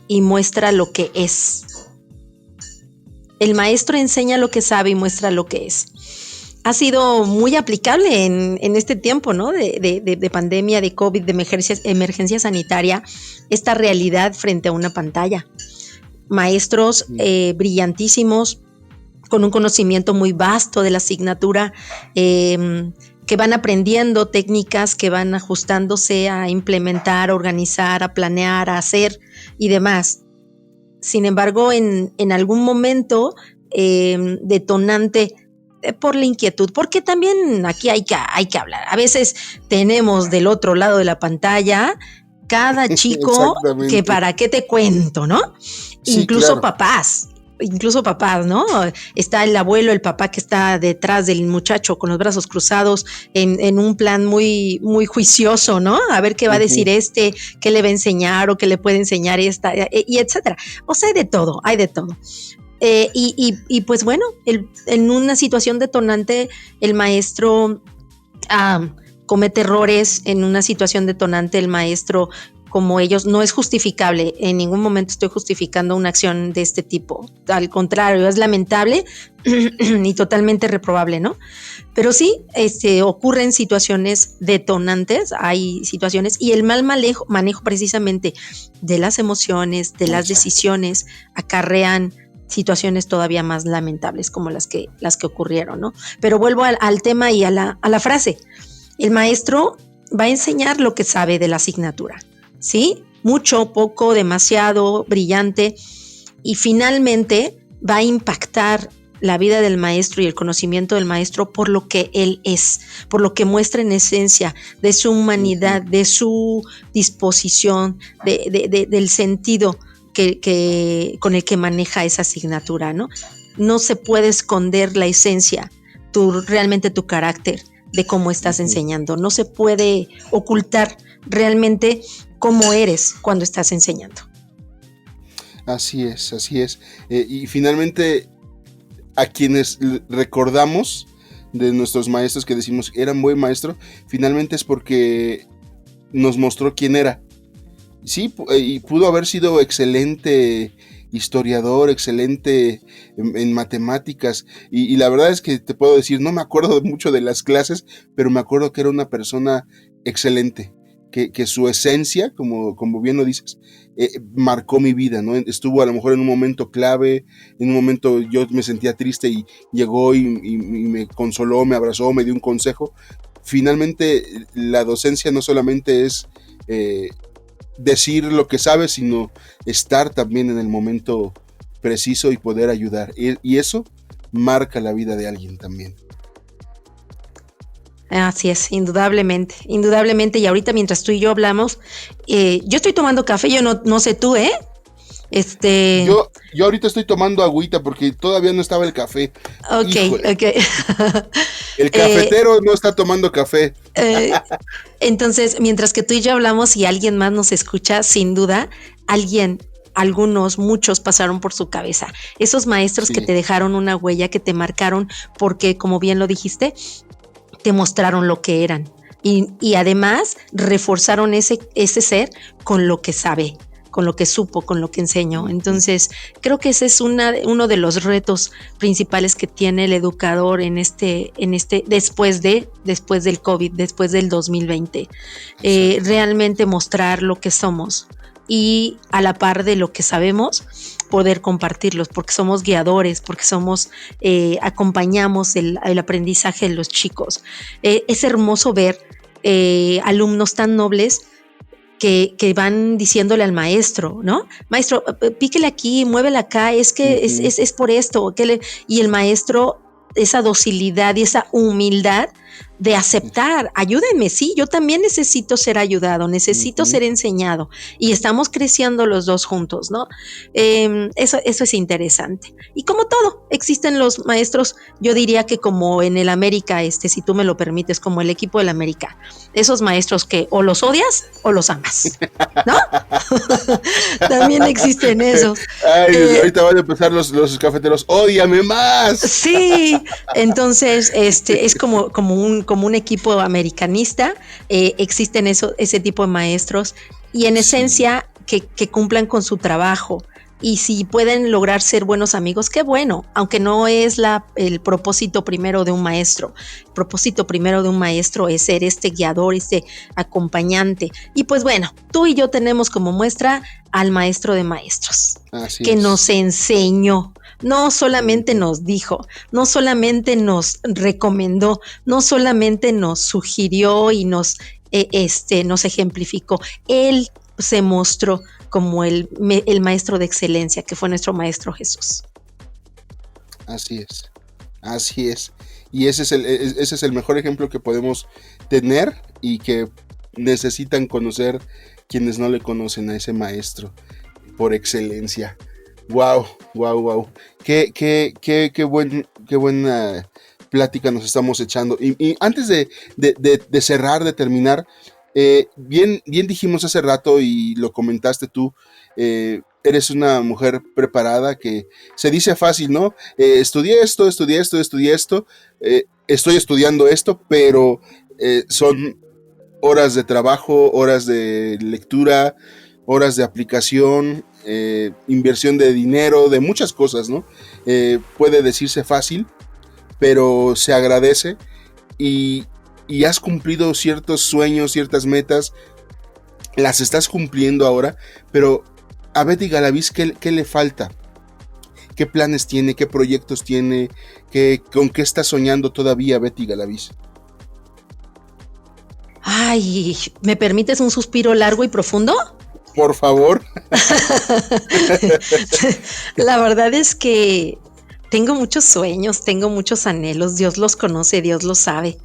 y muestra lo que es. El maestro enseña lo que sabe y muestra lo que es. Ha sido muy aplicable en este tiempo, ¿no? De pandemia, de COVID, de emergencia sanitaria, esta realidad frente a una pantalla. Maestros brillantísimos, con un conocimiento muy vasto de la asignatura, que van aprendiendo técnicas, que van ajustándose a implementar, a organizar, a planear, a hacer y demás. Sin embargo, en algún momento detonante por la inquietud, porque también aquí hay que hablar. A veces tenemos del otro lado de la pantalla cada chico que para qué te cuento, ¿no? Sí, incluso claro. Incluso papás, ¿no? Está el abuelo, el papá que está detrás del muchacho con los brazos cruzados en un plan muy, muy juicioso, ¿no? A ver qué va a decir qué le va a enseñar o qué le puede enseñar esta, y etcétera. O sea, hay de todo. Y pues bueno, en una situación detonante, el maestro comete errores. En una situación detonante, el maestro, como ellos, no es justificable. En ningún momento estoy justificando una acción de este tipo. Al contrario, es lamentable y totalmente reprobable, ¿no? Pero sí, ocurren situaciones detonantes, hay situaciones, y el mal manejo precisamente de las emociones, de las decisiones, acarrean situaciones todavía más lamentables como las que ocurrieron, ¿no? Pero vuelvo al tema y a la frase. El maestro va a enseñar lo que sabe de la asignatura, ¿sí? Mucho, poco, demasiado, brillante, y finalmente va a impactar la vida del maestro y el conocimiento del maestro por lo que él es, por lo que muestra en esencia de su humanidad, de su disposición, del sentido con el que maneja esa asignatura, ¿no? No se puede esconder la esencia, realmente tu carácter de cómo estás enseñando. No se puede ocultar realmente cómo eres cuando estás enseñando. Así es. Y finalmente, a quienes recordamos de nuestros maestros que decimos era un buen maestro, finalmente es porque nos mostró quién era. Sí, y pudo haber sido excelente historiador, excelente en matemáticas, y la verdad es que te puedo decir, no me acuerdo mucho de las clases, pero me acuerdo que era una persona excelente, que su esencia, como bien lo dices, marcó mi vida, ¿no? Estuvo a lo mejor en un momento clave, en un momento yo me sentía triste y llegó y me consoló, me abrazó, me dio un consejo. Finalmente, la docencia no solamente es decir lo que sabes, sino estar también en el momento preciso y poder ayudar. Y eso marca la vida de alguien también. Así es, indudablemente, indudablemente. Y ahorita mientras tú y yo hablamos, yo estoy tomando café, yo no sé tú, ¿eh? Yo ahorita estoy tomando agüita porque todavía no estaba el café. Ok, Híjole. ok. El cafetero no está tomando café. Entonces, mientras que tú y yo hablamos y alguien más nos escucha, sin duda, algunos, muchos pasaron por su cabeza. Esos maestros que te dejaron una huella, que te marcaron, porque como bien lo dijiste, te mostraron lo que eran. Y además reforzaron ese ser con lo que sabe, con lo que supo, con lo que enseñó. Entonces, creo que ese es uno de los retos principales que tiene el educador en después del COVID, después del 2020. Realmente mostrar lo que somos y a la par de lo que sabemos, poder compartirlos, porque somos guiadores, porque acompañamos el aprendizaje de los chicos. Es hermoso ver alumnos tan nobles que van diciéndole al maestro, ¿no? Maestro, píquele aquí, muévele acá, es que es por esto. Y el maestro, esa docilidad y esa humildad de aceptar, ayúdenme, sí, yo también necesito ser ayudado, necesito ser enseñado, y estamos creciendo los dos juntos, ¿no? Eso es interesante. Y como todo, existen los maestros, yo diría que como en el América, si tú me lo permites, como el equipo del América, esos maestros que o los odias o los amas, ¿no? También existen esos. Ay, ahorita van a empezar los cafeteros, ¡ódiame más! Sí, entonces es como un equipo americanista, existen ese tipo de maestros y en esencia que cumplan con su trabajo, y si pueden lograr ser buenos amigos, qué bueno, aunque no es el propósito primero de un maestro. El propósito primero de un maestro es ser este guiador, este acompañante. Y pues bueno, tú y yo tenemos como muestra al maestro de maestros, que nos enseñó. No solamente nos dijo, no solamente nos recomendó, no solamente nos sugirió y nos ejemplificó. Él se mostró como el maestro de excelencia, que fue nuestro maestro Jesús. Así es. Y ese es el mejor ejemplo que podemos tener y que necesitan conocer quienes no le conocen a ese maestro por excelencia. Wow. Qué buena plática nos estamos echando. Y antes de cerrar, de terminar, bien dijimos hace rato y lo comentaste tú, eres una mujer preparada, que se dice fácil, ¿no? Estudié esto, estoy estudiando esto, pero son horas de trabajo, horas de lectura, horas de aplicación, inversión de dinero, de muchas cosas, ¿no? Puede decirse fácil, pero se agradece, y has cumplido ciertos sueños, ciertas metas, las estás cumpliendo ahora, pero a Betty Galaviz, ¿qué le falta? ¿Qué planes tiene? ¿Qué proyectos tiene? ¿Con qué está soñando todavía Betty Galaviz? Ay, ¿me permites un suspiro largo y profundo? Por favor. La verdad es que tengo muchos sueños, tengo muchos anhelos, Dios los conoce, Dios los sabe.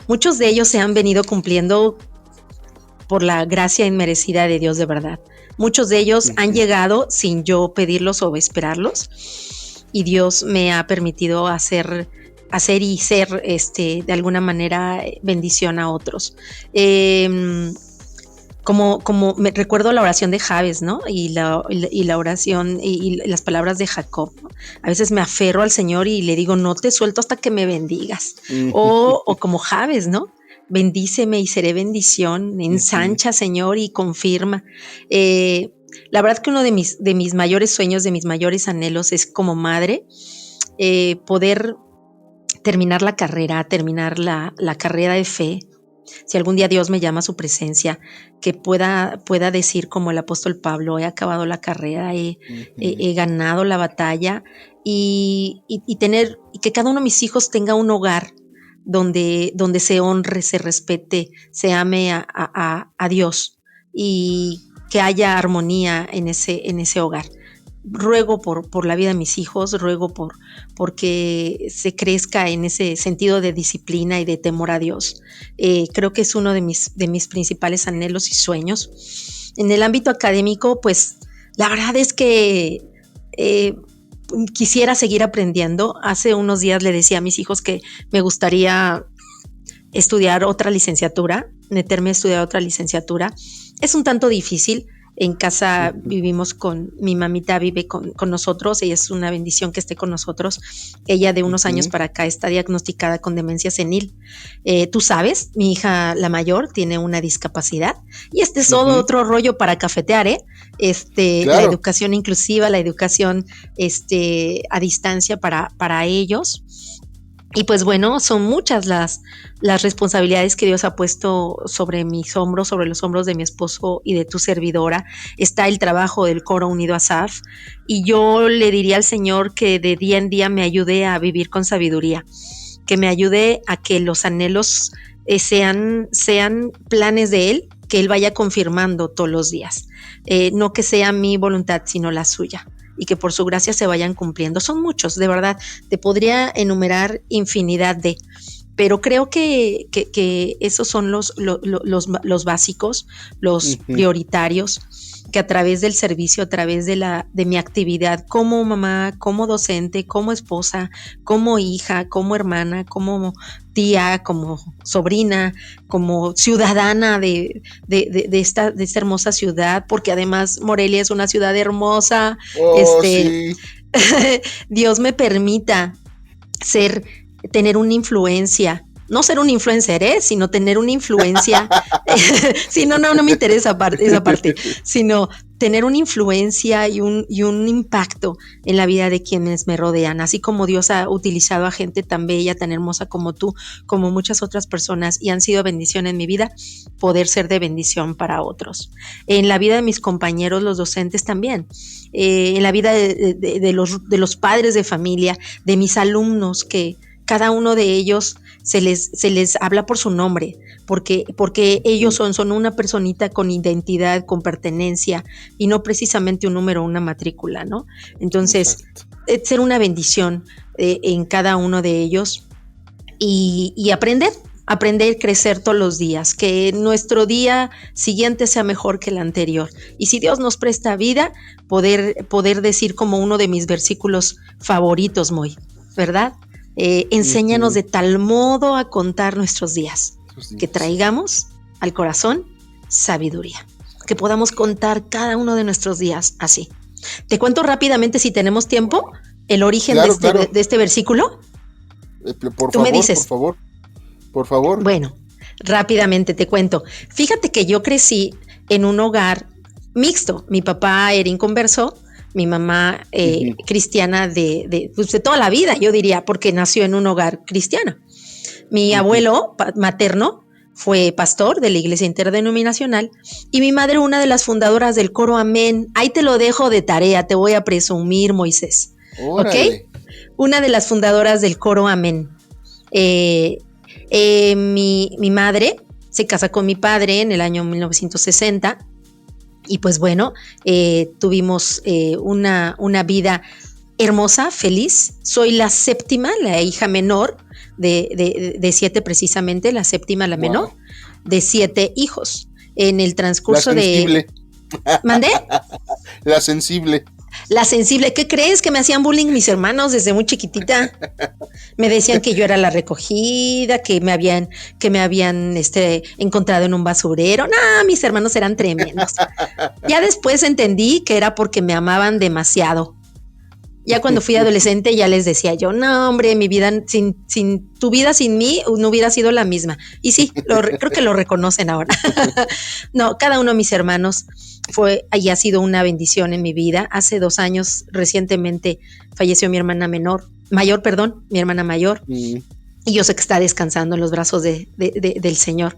Muchos de ellos se han venido cumpliendo por la gracia inmerecida de Dios, de verdad. Muchos de ellos han llegado sin yo pedirlos o esperarlos, y Dios me ha permitido hacer y ser de alguna manera bendición a otros. como me recuerdo la oración de Jabes, ¿no? Y la oración y las palabras de Jacob, ¿no? A veces me aferro al Señor y le digo, no te suelto hasta que me bendigas. O como Jabes, ¿no? Bendíceme y seré bendición, ensancha, Señor, y confirma. La verdad que uno de mis mayores sueños, de mis mayores anhelos es como madre, poder terminar la carrera, terminar la carrera de fe. Si algún día Dios me llama a su presencia, que pueda decir como el apóstol Pablo, he acabado la carrera, he ganado la batalla y que cada uno de mis hijos tenga un hogar donde se honre, se respete, se ame a Dios y que haya armonía en ese hogar. Ruego por la vida de mis hijos, ruego porque se crezca en ese sentido de disciplina y de temor a Dios. Creo que es uno de mis principales anhelos y sueños. En el ámbito académico, pues la verdad es que quisiera seguir aprendiendo. Hace unos días le decía a mis hijos que me gustaría estudiar otra licenciatura, meterme a estudiar otra licenciatura. Es un tanto difícil. En casa vivimos mi mamita vive con nosotros, ella es una bendición que esté con nosotros. Ella de unos años para acá está diagnosticada con demencia senil. Tú sabes, mi hija la mayor tiene una discapacidad y este es todo otro rollo para cafetear, claro. La educación inclusiva, la educación a distancia para ellos. Y pues bueno, son muchas las responsabilidades que Dios ha puesto sobre mis hombros, sobre los hombros de mi esposo y de tu servidora. Está el trabajo del Coro Unido Asaf y yo le diría al Señor que de día en día me ayude a vivir con sabiduría, que me ayude a que los anhelos sean planes de Él, que Él vaya confirmando todos los días. No que sea mi voluntad, sino la suya. Y que por su gracia se vayan cumpliendo. Son muchos, de verdad. Te podría enumerar infinidad pero creo que esos son los básicos, los prioritarios, que a través del servicio, a través de mi actividad como mamá, como docente, como esposa, como hija, como hermana, como tía, como sobrina, como ciudadana de esta hermosa ciudad, porque además Morelia es una ciudad hermosa. Sí. Dios me permita tener una influencia, no ser un influencer, sino tener una influencia. Sí, no me interesa esa parte, sino tener una influencia y un impacto en la vida de quienes me rodean, así como Dios ha utilizado a gente tan bella, tan hermosa como tú, como muchas otras personas, y han sido bendición en mi vida, poder ser de bendición para otros. En la vida de mis compañeros, los docentes también, en la vida de los padres de familia, de mis alumnos, que cada uno de ellos se les habla por su nombre, porque ellos son una personita con identidad, con pertenencia, y no precisamente un número o una matrícula, ¿no? Entonces, ser una bendición en cada uno de ellos y aprender, crecer todos los días, que nuestro día siguiente sea mejor que el anterior. Y si Dios nos presta vida, poder decir como uno de mis versículos favoritos, Moy, ¿verdad? Enséñanos de tal modo a contar nuestros días, que traigamos al corazón sabiduría, que podamos contar cada uno de nuestros días así. Te cuento rápidamente, si tenemos tiempo, el origen de este versículo. Tú me dices. Por favor. Bueno, rápidamente te cuento. Fíjate que yo crecí en un hogar mixto. Mi papá era inconverso, mi mamá cristiana de toda la vida, yo diría, porque nació en un hogar cristiano. Mi abuelo materno fue pastor de la iglesia interdenominacional y mi madre una de las fundadoras del coro Amén. Ahí te lo dejo de tarea, te voy a presumir, Moisés. ¡Órale! ¿Ok? Una de las fundadoras del coro Amén. Mi madre se casa con mi padre en el año 1960 y pues bueno, tuvimos una vida hermosa, feliz. Soy la séptima, la hija menor de 7 precisamente, la séptima, la menor, de 7 hijos. En el transcurso la sensible. ¿Mandé? La sensible. La sensible. ¿Qué crees? Que me hacían bullying mis hermanos desde muy chiquitita. Me decían que yo era la recogida, que me habían encontrado en un basurero. No, mis hermanos eran tremendos. Ya después entendí que era porque me amaban demasiado. Ya cuando fui adolescente ya les decía yo, no, hombre, mi vida tu vida sin mí no hubiera sido la misma. Y sí, creo que lo reconocen ahora. No, cada uno de mis hermanos ha sido una bendición en mi vida. Hace 2 años, recientemente, falleció mi hermana mayor. Y yo sé que está descansando en los brazos del Señor.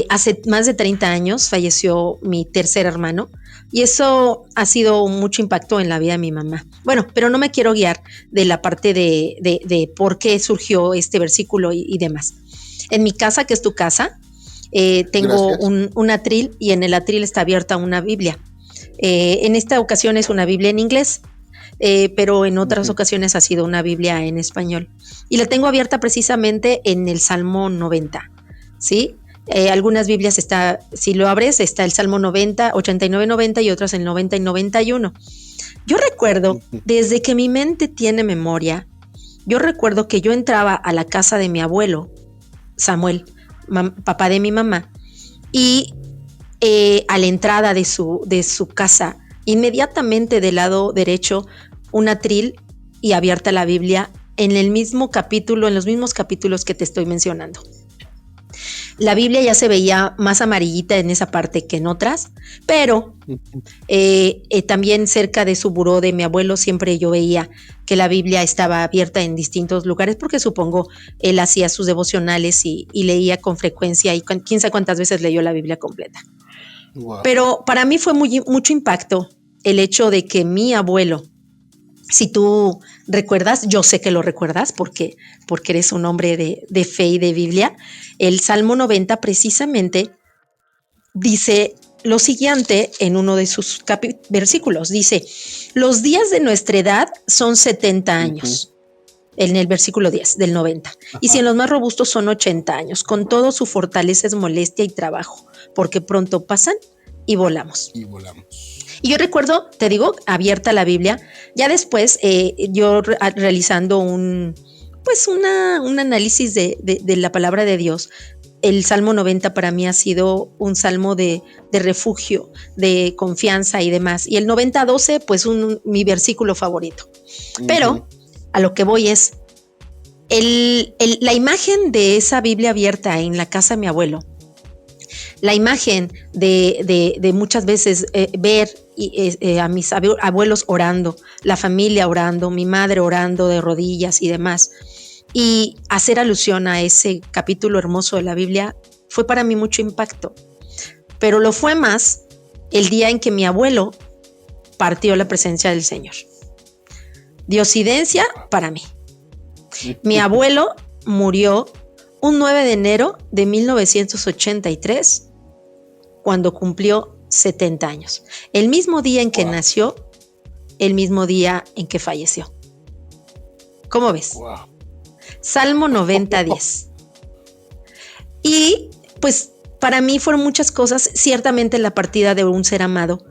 Hace más de 30 años falleció mi tercer hermano. Y eso ha sido mucho impacto en la vida de mi mamá. Bueno, pero no me quiero guiar de la parte de por qué surgió este versículo y demás. En mi casa, que es tu casa, tengo un atril y en el atril está abierta una Biblia. En esta ocasión es una Biblia en inglés, pero en otras ocasiones ha sido una Biblia en español. Y la tengo abierta precisamente en el Salmo 90, ¿sí? Algunas Biblias si lo abres, está el Salmo 90, 89, 90 y otras el 90 y 91. Yo recuerdo, desde que mi mente tiene memoria, yo recuerdo que yo entraba a la casa de mi abuelo, Samuel, papá de mi mamá, y a la entrada de su casa, inmediatamente del lado derecho, un atril y abierta la Biblia en el mismo capítulo, en los mismos capítulos que te estoy mencionando. La Biblia ya se veía más amarillita en esa parte que en otras, pero también cerca de su buró de mi abuelo siempre yo veía que la Biblia estaba abierta en distintos lugares, porque supongo él hacía sus devocionales y leía con frecuencia, y quién sabe cuántas veces leyó la Biblia completa. Wow. Pero para mí fue mucho impacto el hecho de que mi abuelo, si tú recuerdas, yo sé que lo recuerdas porque eres un hombre de fe y de Biblia, el Salmo 90 precisamente dice lo siguiente en uno de sus versículos. Dice, los días de nuestra edad son 70 años. En el versículo 10 del 90. Ajá. Y si en los más robustos son 80 años, con todo su fortaleza es molestia y trabajo, porque pronto pasan y volamos. Y yo recuerdo, te digo, abierta la Biblia, ya después yo realizando un análisis de la palabra de Dios. El Salmo 90 para mí ha sido un salmo de refugio, de confianza y demás. Y el 90:12, pues mi versículo favorito. Pero a lo que voy es, la imagen de esa Biblia abierta en la casa de mi abuelo, la imagen de muchas veces ver a mis abuelos orando, la familia orando, mi madre orando de rodillas y demás, y hacer alusión a ese capítulo hermoso de la Biblia, fue para mí mucho impacto. Pero lo fue más el día en que mi abuelo partió la presencia del Señor. Diosidencia para mí. Mi abuelo murió un 9 de enero de 1983, cuando cumplió 70 años. El mismo día en que nació, el mismo día en que falleció. ¿Cómo ves? Wow. Salmo 90:10. Y pues para mí fueron muchas cosas, ciertamente la partida de un ser amado,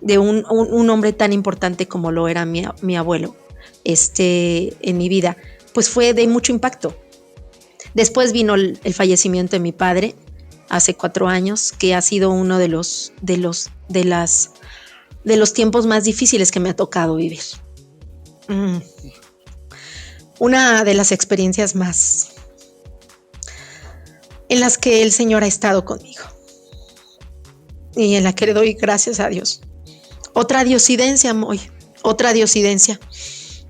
de un hombre tan importante como lo era mi abuelo, en mi vida, pues fue de mucho impacto. Después vino el fallecimiento de mi padre hace 4 años, que ha sido uno de los tiempos más difíciles que me ha tocado vivir. Una de las experiencias más en las que el Señor ha estado conmigo y en la que le doy gracias a Dios. Otra diosidencia,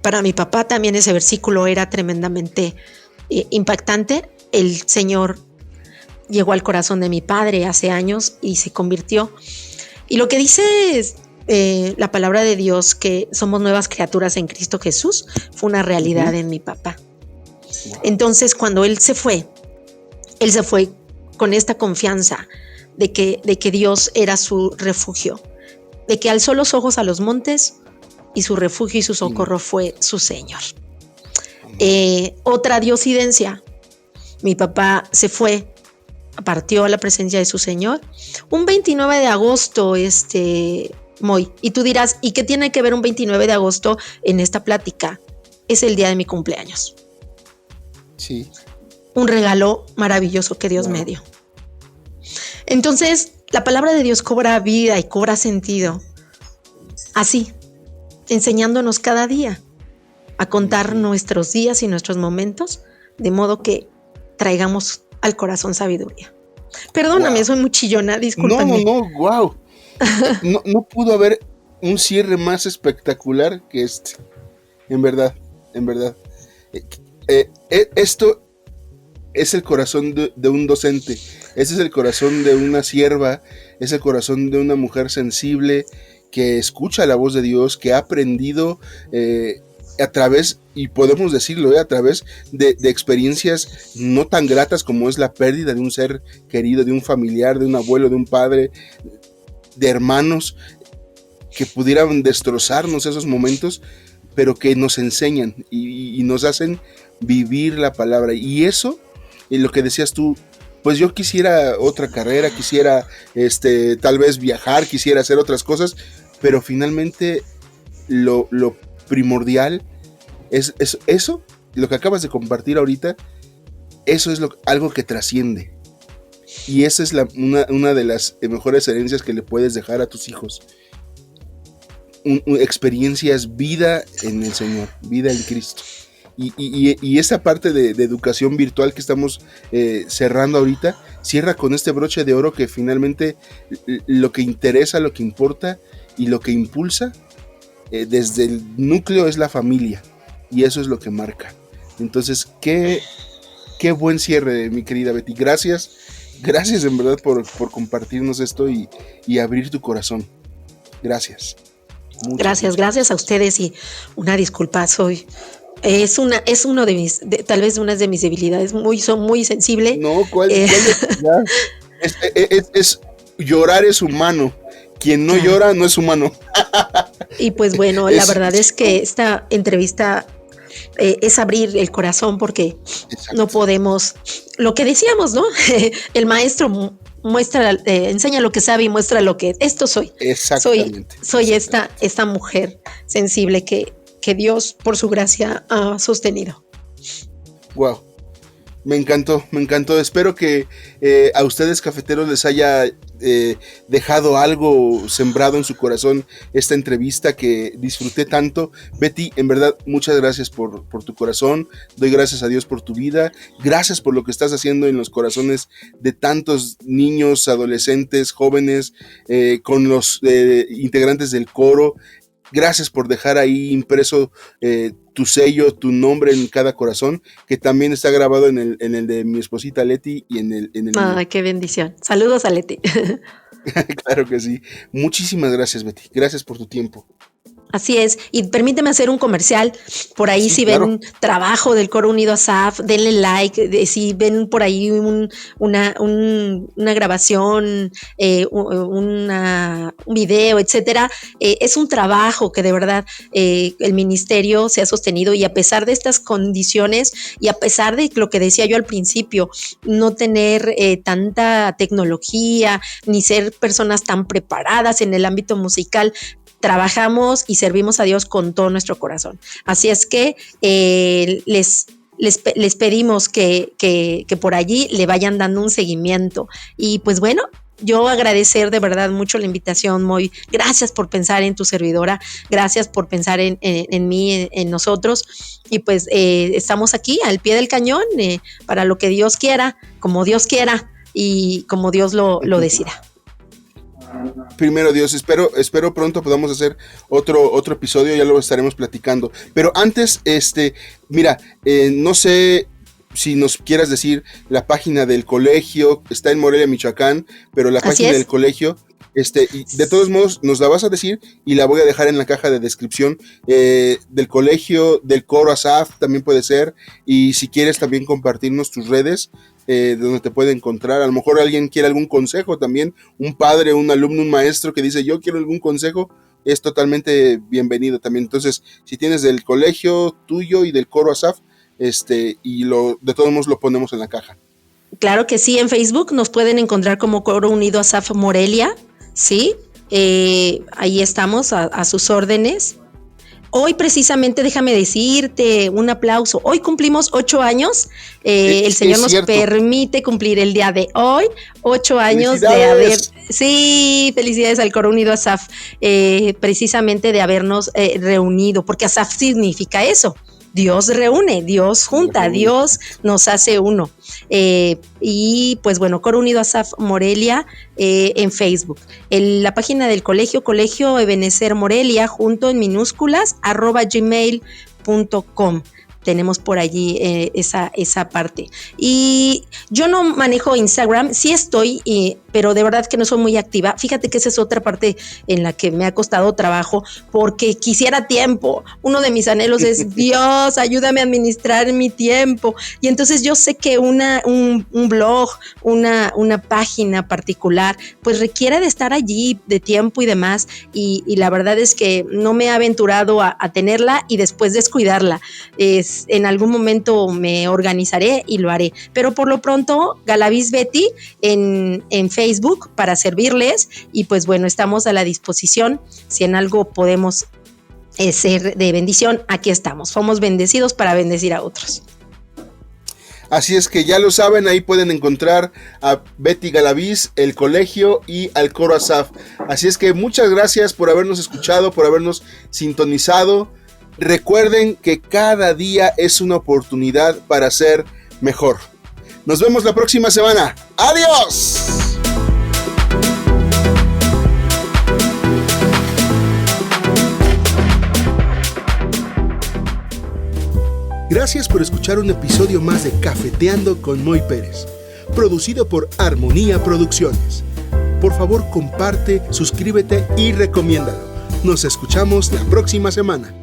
Para mi papá también ese versículo era tremendamente impactante. El Señor llegó al corazón de mi padre hace años y se convirtió. Y lo que dice la palabra de Dios, que somos nuevas criaturas en Cristo Jesús, fue una realidad en mi papá. Entonces, cuando él se fue con esta confianza de que Dios era su refugio, de que alzó los ojos a los montes y su refugio y su socorro fue su Señor. Otra diosidencia. Mi papá se fue, partió a la presencia de su Señor un 29 de agosto Moy. Y tú dirás, ¿y qué tiene que ver un 29 de agosto en esta plática? Es el día de mi cumpleaños. Sí. Un regalo maravilloso que Dios me dio. Entonces, la palabra de Dios cobra vida y cobra sentido. Así, enseñándonos cada día a contar nuestros días y nuestros momentos, de modo que traigamos al corazón sabiduría. Perdóname, soy muy chillona, discúlpame. No, wow. No pudo haber un cierre más espectacular que este. En verdad. Esto es el corazón de un docente. Ese es el corazón de una sierva. Es el corazón de una mujer sensible que escucha la voz de Dios, que ha aprendido a través, y podemos decirlo, a través de experiencias no tan gratas como es la pérdida de un ser querido, de un familiar, de un abuelo, de un padre, de hermanos que pudieran destrozarnos esos momentos, pero que nos enseñan y nos hacen vivir la palabra. Y eso, y lo que decías tú, pues yo quisiera otra carrera, quisiera tal vez viajar, quisiera hacer otras cosas, pero finalmente lo primordial es eso, lo que acabas de compartir ahorita, eso es algo que trasciende. Y esa es una de las mejores herencias que le puedes dejar a tus hijos. Experiencias, vida en el Señor, vida en Cristo. Y esta parte de educación virtual que estamos cerrando ahorita, cierra con este broche de oro que finalmente lo que interesa, lo que importa y lo que impulsa desde el núcleo es la familia. Y eso es lo que marca. Entonces, qué buen cierre, mi querida Betty. Gracias en verdad por compartirnos esto y abrir tu corazón. Gracias. Gracias a ustedes y una disculpa, es uno de mis, tal vez una de mis debilidades, soy muy sensible. No, ¿cuál es llorar es humano. Quien no llora no es humano. Y pues bueno, la verdad es que esta entrevista es abrir el corazón porque no podemos, lo que decíamos, ¿no? El maestro enseña lo que sabe y muestra lo que esto soy. Exactamente. Soy esta mujer sensible que Dios por su gracia ha sostenido. Wow. Me encantó. Espero que a ustedes, cafeteros, les haya dejado algo sembrado en su corazón esta entrevista que disfruté tanto. Betty, en verdad, muchas gracias por tu corazón. Doy gracias a Dios por tu vida. Gracias por lo que estás haciendo en los corazones de tantos niños, adolescentes, jóvenes, con los integrantes del coro. Gracias por dejar ahí impreso tu sello, tu nombre en cada corazón, que también está grabado en el de mi esposita Leti y en el mío. Qué bendición. Saludos a Leti. Claro que sí. Muchísimas gracias, Betty. Gracias por tu tiempo. Así es, y permíteme hacer un comercial, por ahí si claro. ven trabajo del Coro Unido ASAF, denle like, si ven por ahí una grabación, un video, etcétera, es un trabajo que de verdad el ministerio se ha sostenido y a pesar de estas condiciones y a pesar de lo que decía yo al principio, no tener tanta tecnología ni ser personas tan preparadas en el ámbito musical, trabajamos y servimos a Dios con todo nuestro corazón. Así es que les pedimos que por allí le vayan dando un seguimiento. Y pues bueno, yo agradecer de verdad mucho la invitación, Moy. Gracias por pensar en tu servidora, gracias por pensar en mí, en nosotros. Y pues estamos aquí al pie del cañón para lo que Dios quiera, como Dios quiera y como Dios lo decida. Primero Dios, espero pronto podamos hacer otro episodio, ya lo estaremos platicando. Pero antes, mira, no sé si nos quieras decir la página del colegio, está en Morelia, Michoacán, pero la página del colegio, y de todos modos nos la vas a decir y la voy a dejar en la caja de descripción del colegio, del coro ASAF también puede ser, y si quieres también compartirnos tus redes, donde te puede encontrar. A lo mejor alguien quiere algún consejo también, un padre, un alumno, un maestro que dice yo quiero algún consejo, es totalmente bienvenido también. Entonces, si tienes del colegio tuyo y del coro ASAF, y de todos modos lo ponemos en la caja. Claro que sí, en Facebook nos pueden encontrar como Coro Unido ASAF Morelia, ¿sí? Ahí estamos a sus órdenes. Hoy precisamente, déjame decirte, un aplauso. Hoy cumplimos 8 años. El Señor nos permite cumplir el día de hoy 8 años de haber... Sí, felicidades al Coro Unido ASAF, precisamente de habernos reunido, porque ASAF significa eso. Dios reúne, Dios junta, Dios nos hace uno. Y pues bueno, Coro Unido ASAF Morelia en Facebook. La página del colegio, Colegio Ebenezer Morelia, junto en minúsculas, @gmail.com. Tenemos por allí esa parte. Y yo no manejo Instagram, sí estoy, pero de verdad que no soy muy activa. Fíjate que esa es otra parte en la que me ha costado trabajo, porque quisiera tiempo. Uno de mis anhelos es, Dios, ayúdame a administrar mi tiempo. Y entonces yo sé que un blog, una página particular, pues requiere de estar allí, de tiempo y demás. Y la verdad es que no me he aventurado a tenerla y después descuidarla. En algún momento me organizaré y lo haré, pero por lo pronto Galaviz Betty en Facebook para servirles, y pues bueno, estamos a la disposición. Si en algo podemos ser de bendición, aquí estamos. Somos bendecidos para bendecir a otros. Así es que ya lo saben, ahí pueden encontrar a Betty Galaviz, el colegio y al Coro ASAF. Así es que muchas gracias por habernos escuchado, por habernos sintonizado. Recuerden que cada día es una oportunidad para ser mejor. Nos vemos la próxima semana. ¡Adiós! Gracias por escuchar un episodio más de Cafeteando con Moy Pérez, producido por Armonía Producciones. Por favor, comparte, suscríbete y recomiéndalo. Nos escuchamos la próxima semana.